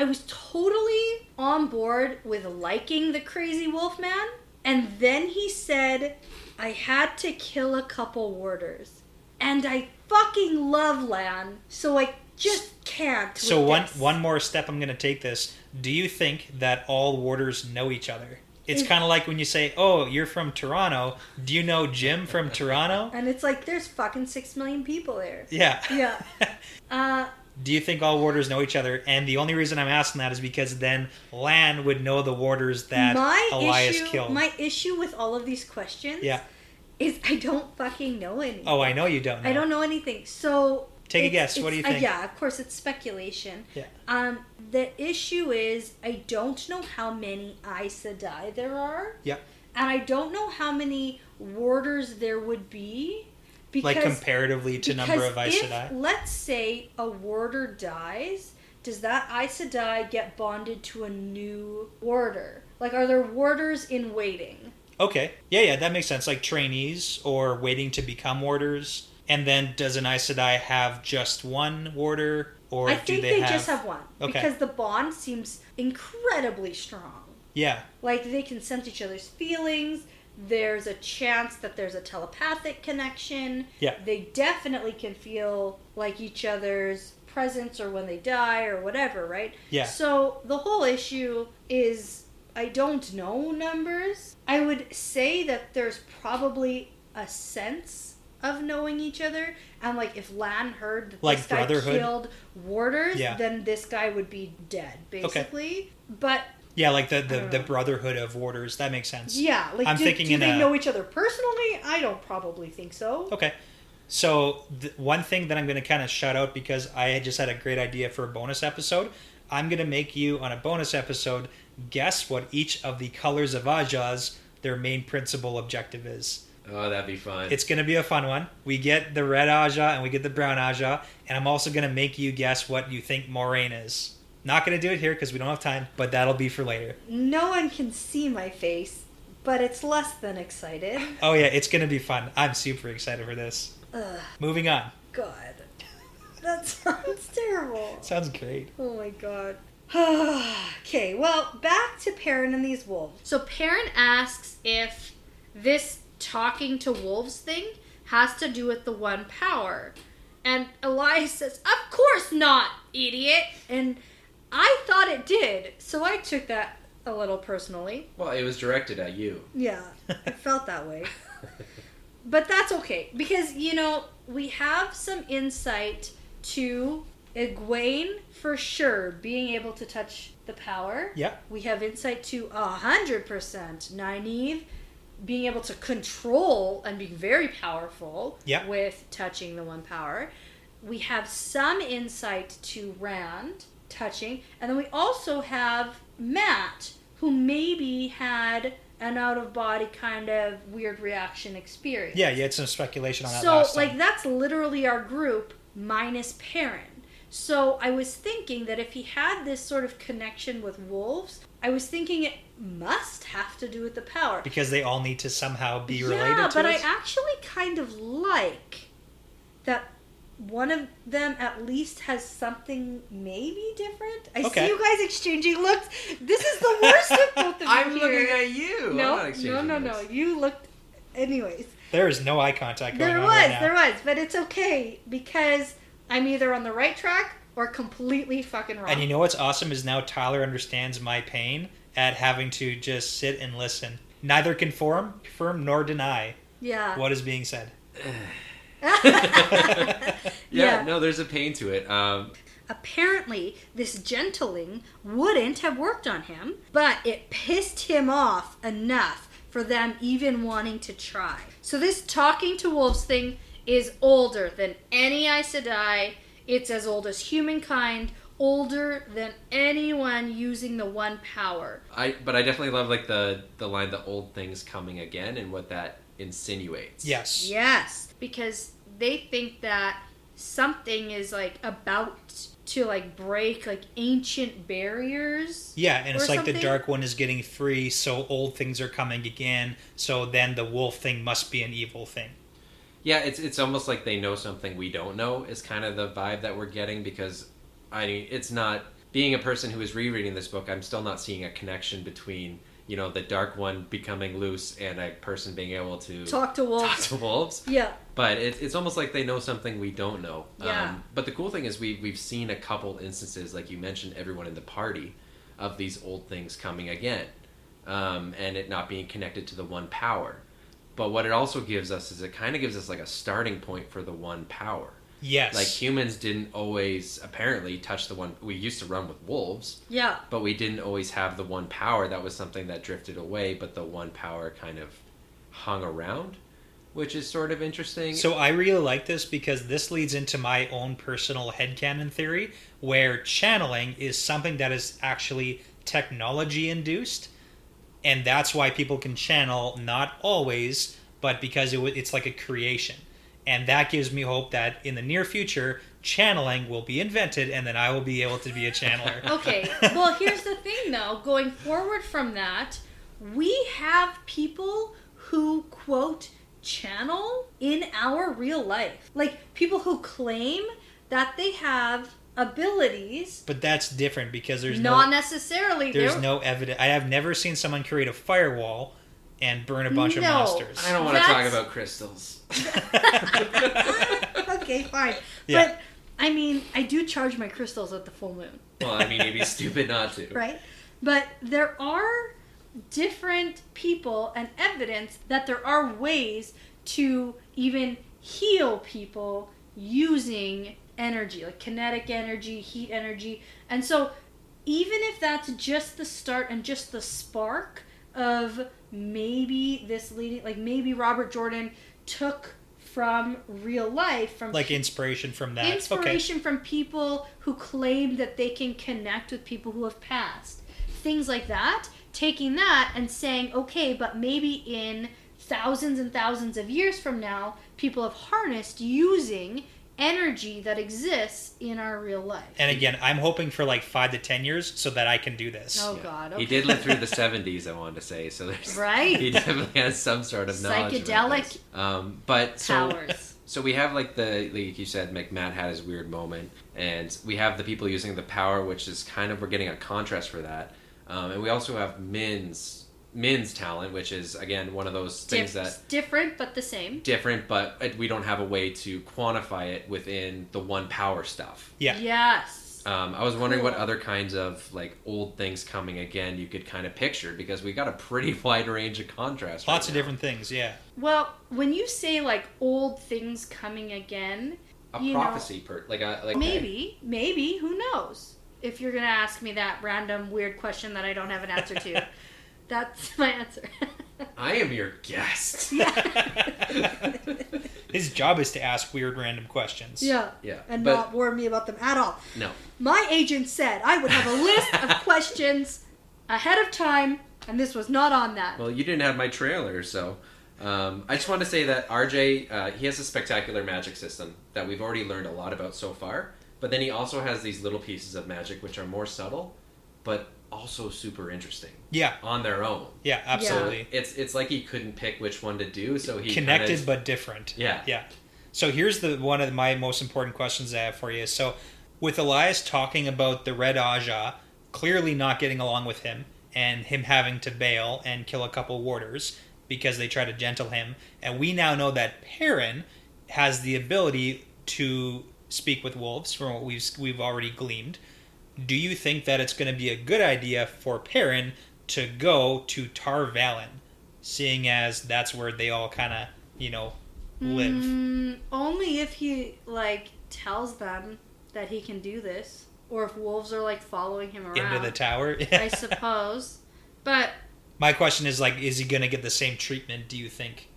was totally on board with liking the crazy wolf man. And then he said, I had to kill a couple warders. And I fucking love Lan, so I just can't. So with this. one more step I'm going to take this. Do you think that all warders know each other? It's kind of like when you say, oh, you're from Toronto. Do you know Jim from Toronto? And it's like, there's fucking 6 million people there. Yeah. Yeah. Do you think all warders know each other? And the only reason I'm asking that is because then Lan would know the warders that Elyas killed. My issue with all of these questions Yeah. is I don't fucking know anything. Oh, I know you don't know. I don't know anything. So take a guess. What do you think? Yeah, of course, it's speculation. Yeah. The issue is I don't know how many Aes Sedai there are. Yeah. And I don't know how many warders there would be. Like comparatively to number of Aes Sedai? Let's say a warder dies, does that Aes Sedai get bonded to a new warder? Like, are there warders in waiting? Okay. Yeah, that makes sense. Like trainees or waiting to become warders. And then does an Aes Sedai have just one warder? Or I think they just have one. Okay. Because the bond seems incredibly strong. Yeah. Like, they can sense each other's feelings. There's a chance that there's a telepathic connection. Yeah. They definitely can feel like each other's presence or when they die or whatever, right? Yeah. So the whole issue is I don't know numbers. I would say that there's probably a sense of knowing each other. And like if Lan heard that like this guy brotherhood? killed warders, Yeah. then this guy would be dead, basically. Okay. But yeah, like the brotherhood of warders. That makes sense. yeah, like I'm do thinking they know each other personally? I don't probably think so. Okay. So one thing that I'm going to kind of shout out because I just had a great idea for a bonus episode. I'm going to make you, on a bonus episode, guess what each of the colors of Ajas, their main principal objective is. Oh, that'd be fun. It's going to be a fun one. We get the red Aja and we get the brown Aja. And I'm also going to make you guess what you think Moraine is. Not going to do it here because we don't have time, but that'll be for later. No one can see my face, but it's less than excited. Oh yeah, it's going to be fun. I'm super excited for this. Ugh. Moving on. God. That sounds terrible. Sounds great. Oh my god. Okay, well, back to Perrin and these wolves. So Perrin asks if this talking to wolves thing has to do with the one power. And Elyas says, "Of course not, idiot." And I thought it did, so I took that a little personally. Well, it was directed at you. Yeah, it felt that way. But that's okay, because, you know, we have some insight to Egwene, for sure, being able to touch the power. Yeah. We have insight to 100% Nynaeve being able to control and be very powerful with touching the one power. We have some insight to Rand touching, and then we also have Matt, who maybe had an out-of-body kind of weird reaction experience. Yeah, you had some speculation on that so, last time. like, that's literally our group minus Perrin. So I was thinking that if he had this sort of connection with wolves, I was thinking it must have to do with the power. Because they all need to somehow be related to it? Yeah, but I actually kind of like that one of them at least has something maybe different. I see you guys exchanging looks. This is the worst of both of you. I'm here. looking at you. No. You looked... Anyways. There is no eye contact going on right now. There was, but it's okay because I'm either on the right track or completely fucking wrong. And you know what's awesome is now Tyler understands my pain at having to just sit and listen. Neither confirm nor deny what is being said. No, there's a pain to it. Apparently, this gentling wouldn't have worked on him, but it pissed him off enough for them even wanting to try. So this talking to wolves thing is older than any Aes Sedai. It's as old as humankind, older than anyone using the one power. But I definitely love like the line, "the old thing's coming again," and what that insinuates. Yes, because they think that something is like about to like break like ancient barriers. Yeah, and it's like something. the Dark One is getting free, so old things are coming again, so then the wolf thing must be an evil thing. Yeah, it's almost like they know something we don't know is kind of the vibe that we're getting, because I mean, it's not, being a person who is rereading this book, I'm still not seeing a connection between, you know, the Dark One becoming loose and a person being able to talk to wolves. Yeah. But it's almost like they know something we don't know. Yeah. But the cool thing is we've seen a couple instances, like you mentioned, everyone in the party, of these old things coming again, and it not being connected to the one power. But what it also gives us is it kind of gives us like a starting point for the one power. Yes. Like, humans didn't always, apparently, touch the one... We used to run with wolves. Yeah. But we didn't always have the one power. That was something that drifted away, but the one power kind of hung around, which is sort of interesting. So I really like this because this leads into my own personal headcanon theory, where channeling is something that is actually technology-induced, and that's why people can channel, not always, but because it's like a creation. And that gives me hope that in the near future, channeling will be invented, and then I will be able to be a channeler. Okay, well, here's the thing, though. Going forward from that, we have people who, quote, channel in our real life. Like, people who claim that they have abilities. But that's different because there's not necessarily. There's no evidence. I have never seen someone create a firewall and burn a bunch of monsters. I don't want to talk about crystals. Okay, fine. Yeah. But, I mean, I do charge my crystals at the full moon. Well, I mean, it'd be stupid not to. Right? But there are different people and evidence that there are ways to even heal people using energy, like kinetic energy, heat energy. And so even if that's just the start and just the spark of maybe this leading, like maybe Robert Jordan took from real life, from like inspiration from that. Inspiration from people who claim that they can connect with people who have passed. Things like that. Taking that and saying, okay, but maybe in thousands and thousands of years from now, people have harnessed using energy that exists in our real life. And again, I'm hoping for like 5 to 10 years so that I can do this. Oh, God. Okay. He did live through the 70s, I wanted to say. So there's right. He definitely has some sort of knowledge. Psychedelic but powers. So we have like you said, Matt had his weird moment, and we have the people using the power, which is kind of, we're getting a contrast for that. And we also have Min's talent, which is, again, one of those things that... Different, but the same. Different, but we don't have a way to quantify it within the one power stuff. Yeah. Yes. I was wondering what other kinds of, like, old things coming again you could kind of picture, because we got a pretty wide range of contrast. Lots of different things, yeah. Well, when you say, like, old things coming again... A prophecy, Maybe, who knows? If you're going to ask me that random weird question that I don't have an answer to. That's my answer. I am your guest. Yeah. His job is to ask weird random questions. Yeah. And not warn me about them at all. No. My agent said I would have a list of questions ahead of time, and this was not on that. Well, you didn't have my trailer, so... I just want to say that RJ, he has a spectacular magic system that we've already learned a lot about so far. But then he also has these little pieces of magic which are more subtle, but also super interesting. Yeah. On their own. Yeah, absolutely. Yeah. It's like he couldn't pick which one to do, so he connected but different. Yeah. Yeah. So here's one of my most important questions I have for you. So with Elyas talking about the Red Aja clearly not getting along with him, and him having to bail and kill a couple warders because they try to gentle him, and we now know that Perrin has the ability to speak with wolves from what we've already gleaned. Do you think that it's going to be a good idea for Perrin to go to Tar Valon, seeing as that's where they all kind of, live? Only if he, tells them that he can do this. Or if wolves are, following him around. Into the tower? I suppose. But... My question is, is he going to get the same treatment, do you think?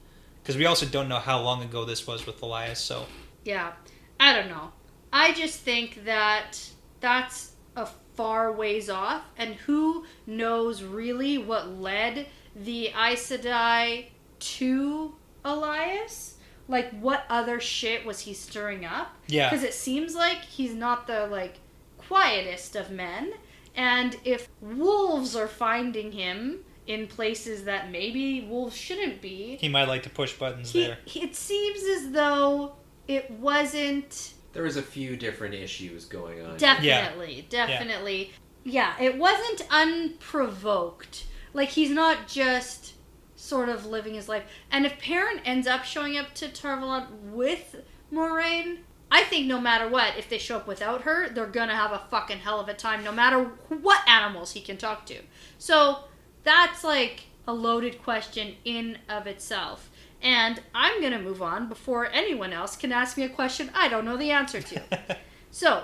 Because we also don't know how long ago this was with Elyas, so... Yeah. I don't know. I just think that that's a far ways off, and who knows really what led the Aes Sedai to Elyas? What other shit was he stirring up? Yeah. Because it seems like he's not the, quietest of men, and if wolves are finding him in places that maybe wolves shouldn't be... He might like to push buttons there. It seems as Though it wasn't... There was a few different issues going on. Definitely. Yeah, it wasn't unprovoked. He's not just sort of living his life. And if Perrin ends up showing up to Tar Valon with Moiraine, I think no matter what, if they show up without her, they're gonna have a fucking hell of a time, no matter what animals he can talk to. So, that's a loaded question in of itself. And I'm going to move on before anyone else can ask me a question I don't know the answer to. So,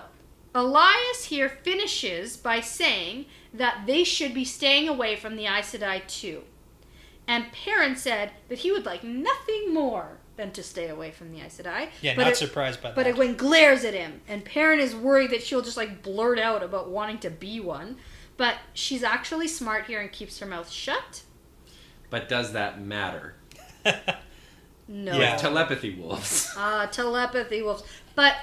Elyas here finishes by saying that they should be staying away from the Aes Sedai too. And Perrin said that he would like nothing more than to stay away from the Aes Sedai. Yeah, not surprised by that. But Egwene glares at him, and Perrin is worried that she'll just like blurt out about wanting to be one. But she's actually smart here and keeps her mouth shut. But does that matter? No. Yeah. Telepathy wolves. Telepathy wolves. But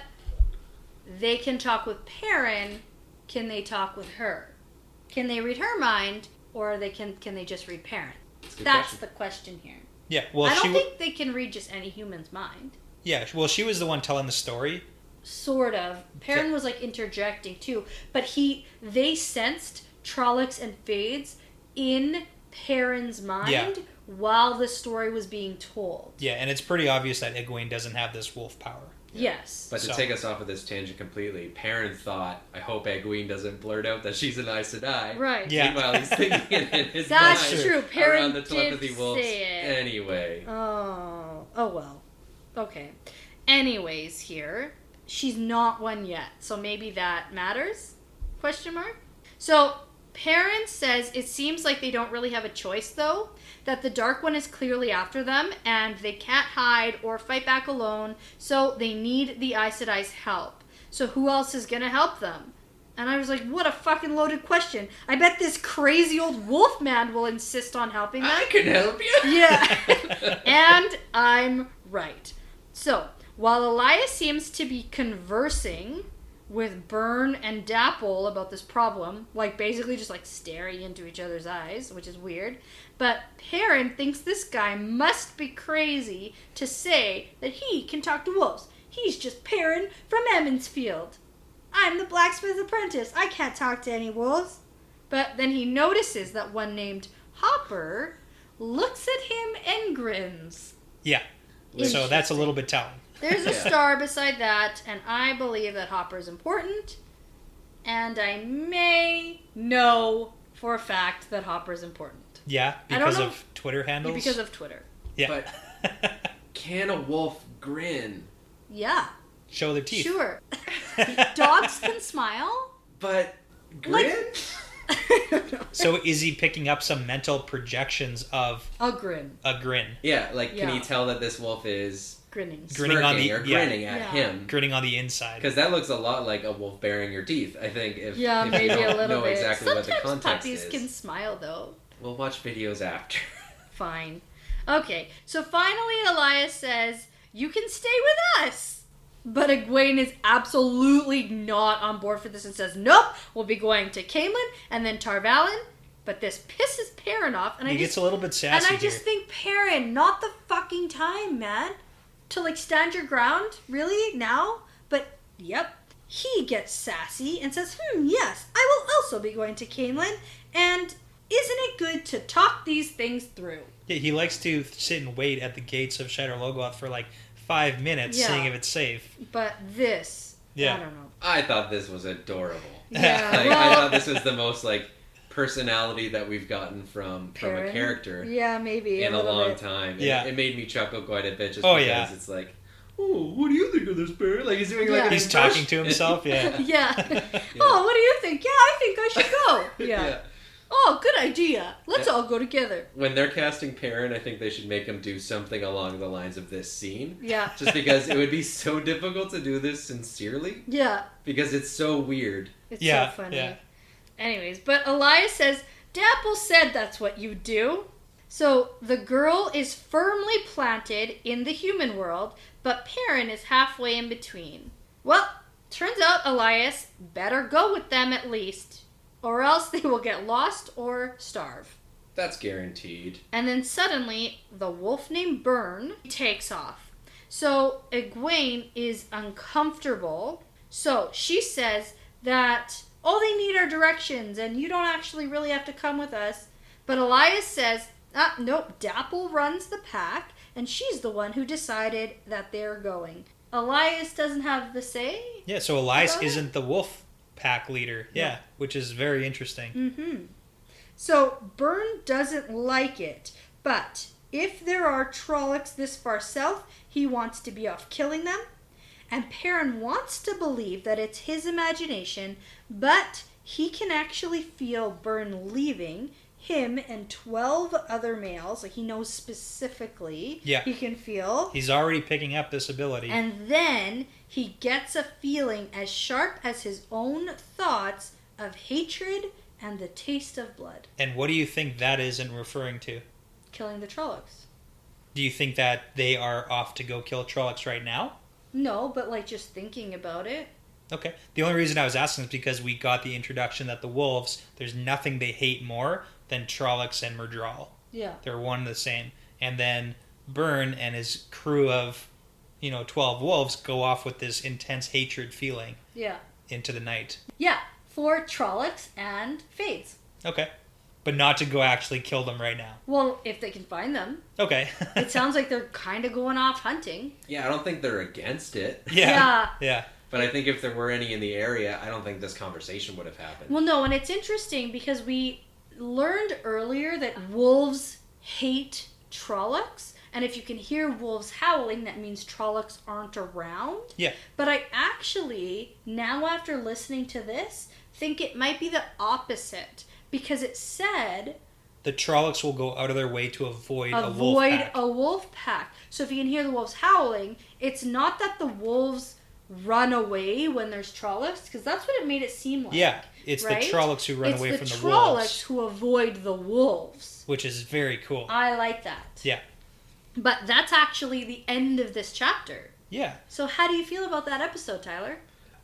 they can talk with Perrin. Can they talk with her? Can they read her mind, or can they just read Perrin? That's the question here. Yeah, well, I don't think they can read just any human's mind. Yeah, well, she was the one telling the story. Sort of. Perrin was like interjecting too, but they sensed Trollocs and Fades in Perrin's mind while the story was being told. Yeah, and it's pretty obvious that Egwene doesn't have this wolf power. Yes. But to take us off of this tangent completely, Perrin thought, I hope Egwene doesn't blurt out that she's an Aes Sedai. Right. Yeah. Meanwhile, he's thinking it in his That's mind true. Perrin around the telepathy did wolves say it. anyway. Oh well. Okay. Anyways, here she's not one yet, so maybe that matters? Question mark. So Perrin says it seems like they don't really have a choice, though, that the Dark One is clearly after them, and they can't hide or fight back alone, so they need the Aes Sedai's help. So who else is going to help them? And I was like, what a fucking loaded question. I bet this crazy old wolf man will insist on helping them. I can help you. Yeah. And I'm right. So, while Elyas seems to be conversing with Byrne and Dapple about this problem, like basically just like staring into each other's eyes, which is weird, but Perrin thinks this guy must be crazy to say that he can talk to wolves. He's just Perrin from Emmonsfield. I'm the blacksmith apprentice. I can't talk to any wolves. But then he notices that one named Hopper looks at him and grins. Yeah, so that's a little bit telling. There's a star beside that, and I believe that Hopper is important. And I may know for a fact that Hopper is important. Yeah, because of Twitter handles? Because of Twitter. Yeah. But can a wolf grin? Yeah. Show their teeth. Sure. Dogs can smile. But grin? I don't know. So is he picking up some mental projections of A grin. a grin? Yeah, like can he Yeah. tell that this wolf is Grinning. Grinning on the- or grinning at Yeah. him? Grinning on the inside. Because that looks a lot like a wolf baring your teeth, I think, if Maybe you a don't little know bit. exactly Sometimes what the context puppies is. can smile, though. We'll watch videos after. Fine. Okay, so finally Elyas says, you can stay with us. But Egwene is absolutely not on board for this and says, nope, we'll be going to Caemlyn and then Tarvalin. But this pisses Perrin off. And He gets a little bit sassy And I just here. think, Perrin, not the fucking time, man. To, like, stand your ground? Really? Now? But, yep. He gets sassy and says, yes, I will also be going to Caemlyn. And isn't it good to talk these things through? Yeah, he likes to sit and wait at the gates of Shadar Logoth for like 5 minutes, Yeah. seeing if it's safe. But this, Yeah. I don't know. I thought this was adorable. Yeah, Like, I well, thought this was the most like personality that we've gotten from a Perrin? character Yeah, maybe in a little long bit. time. Yeah. It made me chuckle quite a bit just Oh, because yeah. it's like, oh, what do you think of this, Perrin? Like he's doing like Yeah. an He's impression. talking to himself, yeah. Yeah. Oh, what do you think? Yeah, I think I should go. Yeah. Yeah. Oh, good idea. Let's Yeah. all go together. When they're casting Perrin, I think they should make him do something along the lines of this scene. Yeah. Just because it would be so difficult to do this sincerely. Yeah. Because it's so weird. It's Yeah, so funny. yeah. Anyways, but Elyas says, Dapple said that's what you do. So the girl is firmly planted in the human world, but Perrin is halfway in between. Well, turns out Elyas better go with them at least, or else they will get lost or starve. That's guaranteed. And then suddenly, the wolf named Byrne takes off. So Egwene is uncomfortable. So she says that all they need are directions, and you don't actually really have to come with us. But Elyas says, nope, Dapple runs the pack, and she's the one who decided that they're going. Elyas doesn't have the say. Yeah, so Elyas About it? isn't the wolf pack leader. Yeah, which is very interesting. So Byrne doesn't like it, but if there are Trollocs this far south, he wants to be off killing them. And Perrin wants to believe that it's his imagination, but he can actually feel Byrne leaving him and 12 other males. Like, he knows specifically. Yeah. He can feel. He's already picking up this ability. And then he gets a feeling as sharp as his own thoughts of hatred and the taste of blood. And what do you think that isn't referring to? Killing the Trollocs. Do you think that they are off to go kill Trollocs right now? No, but like just thinking about it. Okay. The only reason I was asking is because we got the introduction that the wolves, there's nothing they hate more than Trollocs and Murdral. Yeah. They're one and the same. And then Byrne and his crew of, 12 wolves go off with this intense hatred feeling. Yeah. Into the night. Yeah, for Trollocs and Fades. Okay. But not to go actually kill them right now. Well, if they can find them. Okay. It sounds like they're kind of going off hunting. Yeah, I don't think they're against it. Yeah. But I think if there were any in the area, I don't think this conversation would have happened. Well, no, and it's interesting because we learned earlier that wolves hate Trollocs. And if you can hear wolves howling, that means Trollocs aren't around. Yeah. But I actually, now after listening to this, think it might be the opposite. Because it said... The Trollocs will go out of their way to avoid a wolf pack. a wolf pack. So if you can hear the wolves howling, it's not that the wolves run away when there's Trollocs, because that's what it made it seem like. Yeah, it's right? the Trollocs who run away from the wolves. It's the Trollocs who avoid the wolves. Which is very cool. I like that. Yeah. But that's actually the end of this chapter. Yeah. So how do you feel about that episode, Tyler?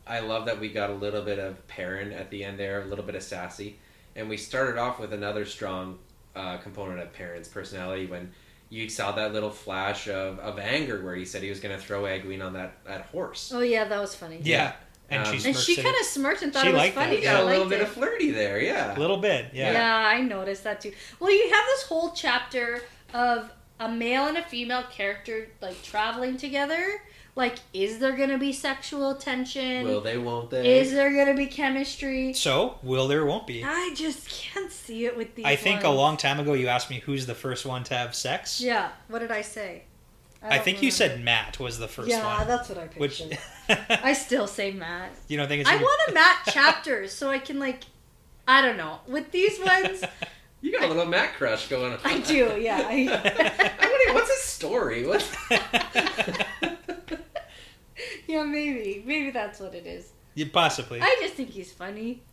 I love that we got a little bit of Perrin at the end there, a little bit of sassy. And we started off with another strong component of Perrin's personality when you saw that little flash of anger where he said he was going to throw Egwene on that horse. Oh, yeah, that was funny. Yeah. And she kind of smirked and thought it was funny. That. Yeah, a little bit of flirty there, yeah. A little bit, yeah. Yeah, I noticed that too. Well, you have this whole chapter of a male and a female character, like, traveling together. Like, is there going to be sexual tension? Will they, won't they? Is there going to be chemistry? So, will there, won't be. I just can't see it with these I think ones. a long time ago you asked me who's the first one to have sex. Yeah, what did I say? I think you said Matt was the first one. Yeah, that's what I pictured. I still say Matt. You don't think it's... I want a Matt chapter so I can, like, I don't know. With these ones... You got a little Matt crush going on. I do, yeah. What's his story? Yeah, maybe. Maybe that's what it is. Yeah, possibly. I just think he's funny.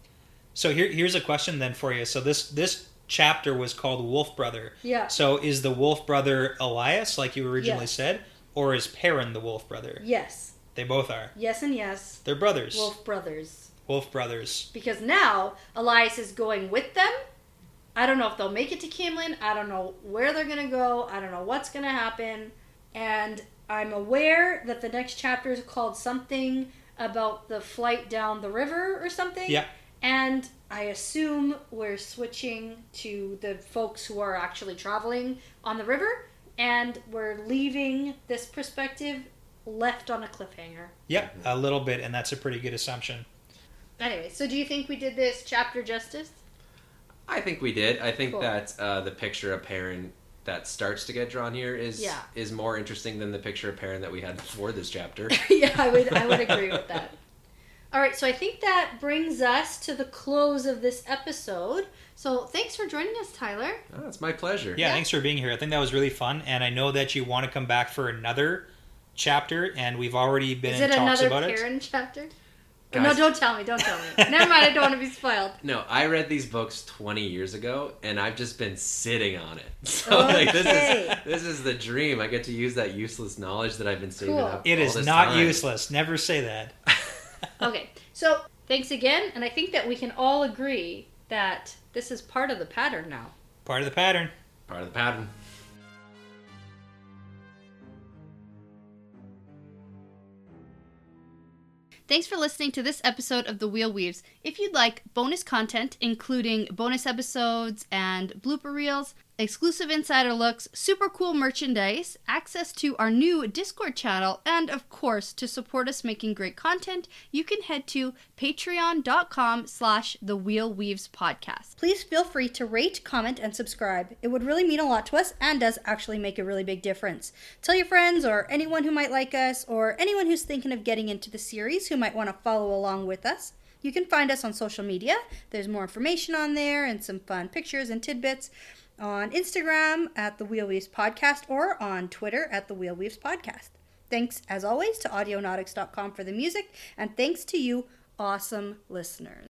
So here's a question then for you. So this chapter was called Wolfbrother. Yeah. So is the Wolfbrother Elyas, like you originally Yes. said, or is Perrin the Wolfbrother? Yes. They both are. Yes and yes. They're brothers. Wolf brothers. Wolf brothers. Because now Elyas is going with them. I don't know if they'll make it to Camelin. I don't know where they're going to go. I don't know what's going to happen. And I'm aware that the next chapter is called something about the flight down the river or something. Yeah. And I assume we're switching to the folks who are actually traveling on the river. And we're leaving this perspective left on a cliffhanger. Yeah, a little bit, and that's a pretty good assumption. Anyway, so do you think we did this chapter justice? I think we did. I think Cool. that the picture of Perrin that starts to get drawn here is more interesting than the picture of Perrin that we had before this chapter. Yeah, I would agree with that. All right, so I think that brings us to the close of this episode. So thanks for joining us, Tyler. Oh, it's my pleasure. Yeah, thanks for being here. I think that was really fun, and I know that you want to come back for another chapter, and we've already been in talks about it. Is it another Perrin chapter? Guys. No, don't tell me. Never mind, I don't want to be spoiled. No, I read these books 20 years ago, and I've just been sitting on it. So like, this is the dream. I get to use that useless knowledge that I've been saving Cool. up. It all is this not time. useless. Never say that. Okay, so thanks again, and I think that we can all agree that this is part of the pattern now. Part of the pattern. Part of the pattern. Thanks for listening to this episode of The Wheel Weaves. If you'd like bonus content, including bonus episodes and blooper reels, exclusive insider looks, super cool merchandise, access to our new Discord channel, and of course, to support us making great content, you can head to patreon.com/thewheelweavespodcast. Please feel free to rate, comment, and subscribe. It would really mean a lot to us and does actually make a really big difference. Tell your friends or anyone who might like us or anyone who's thinking of getting into the series who might want to follow along with us. You can find us on social media. There's more information on there and some fun pictures and tidbits on Instagram at The Wheelweaves Podcast or on Twitter at The Wheelweaves Podcast. Thanks, as always, to Audionautics.com for the music, and thanks to you, awesome listeners.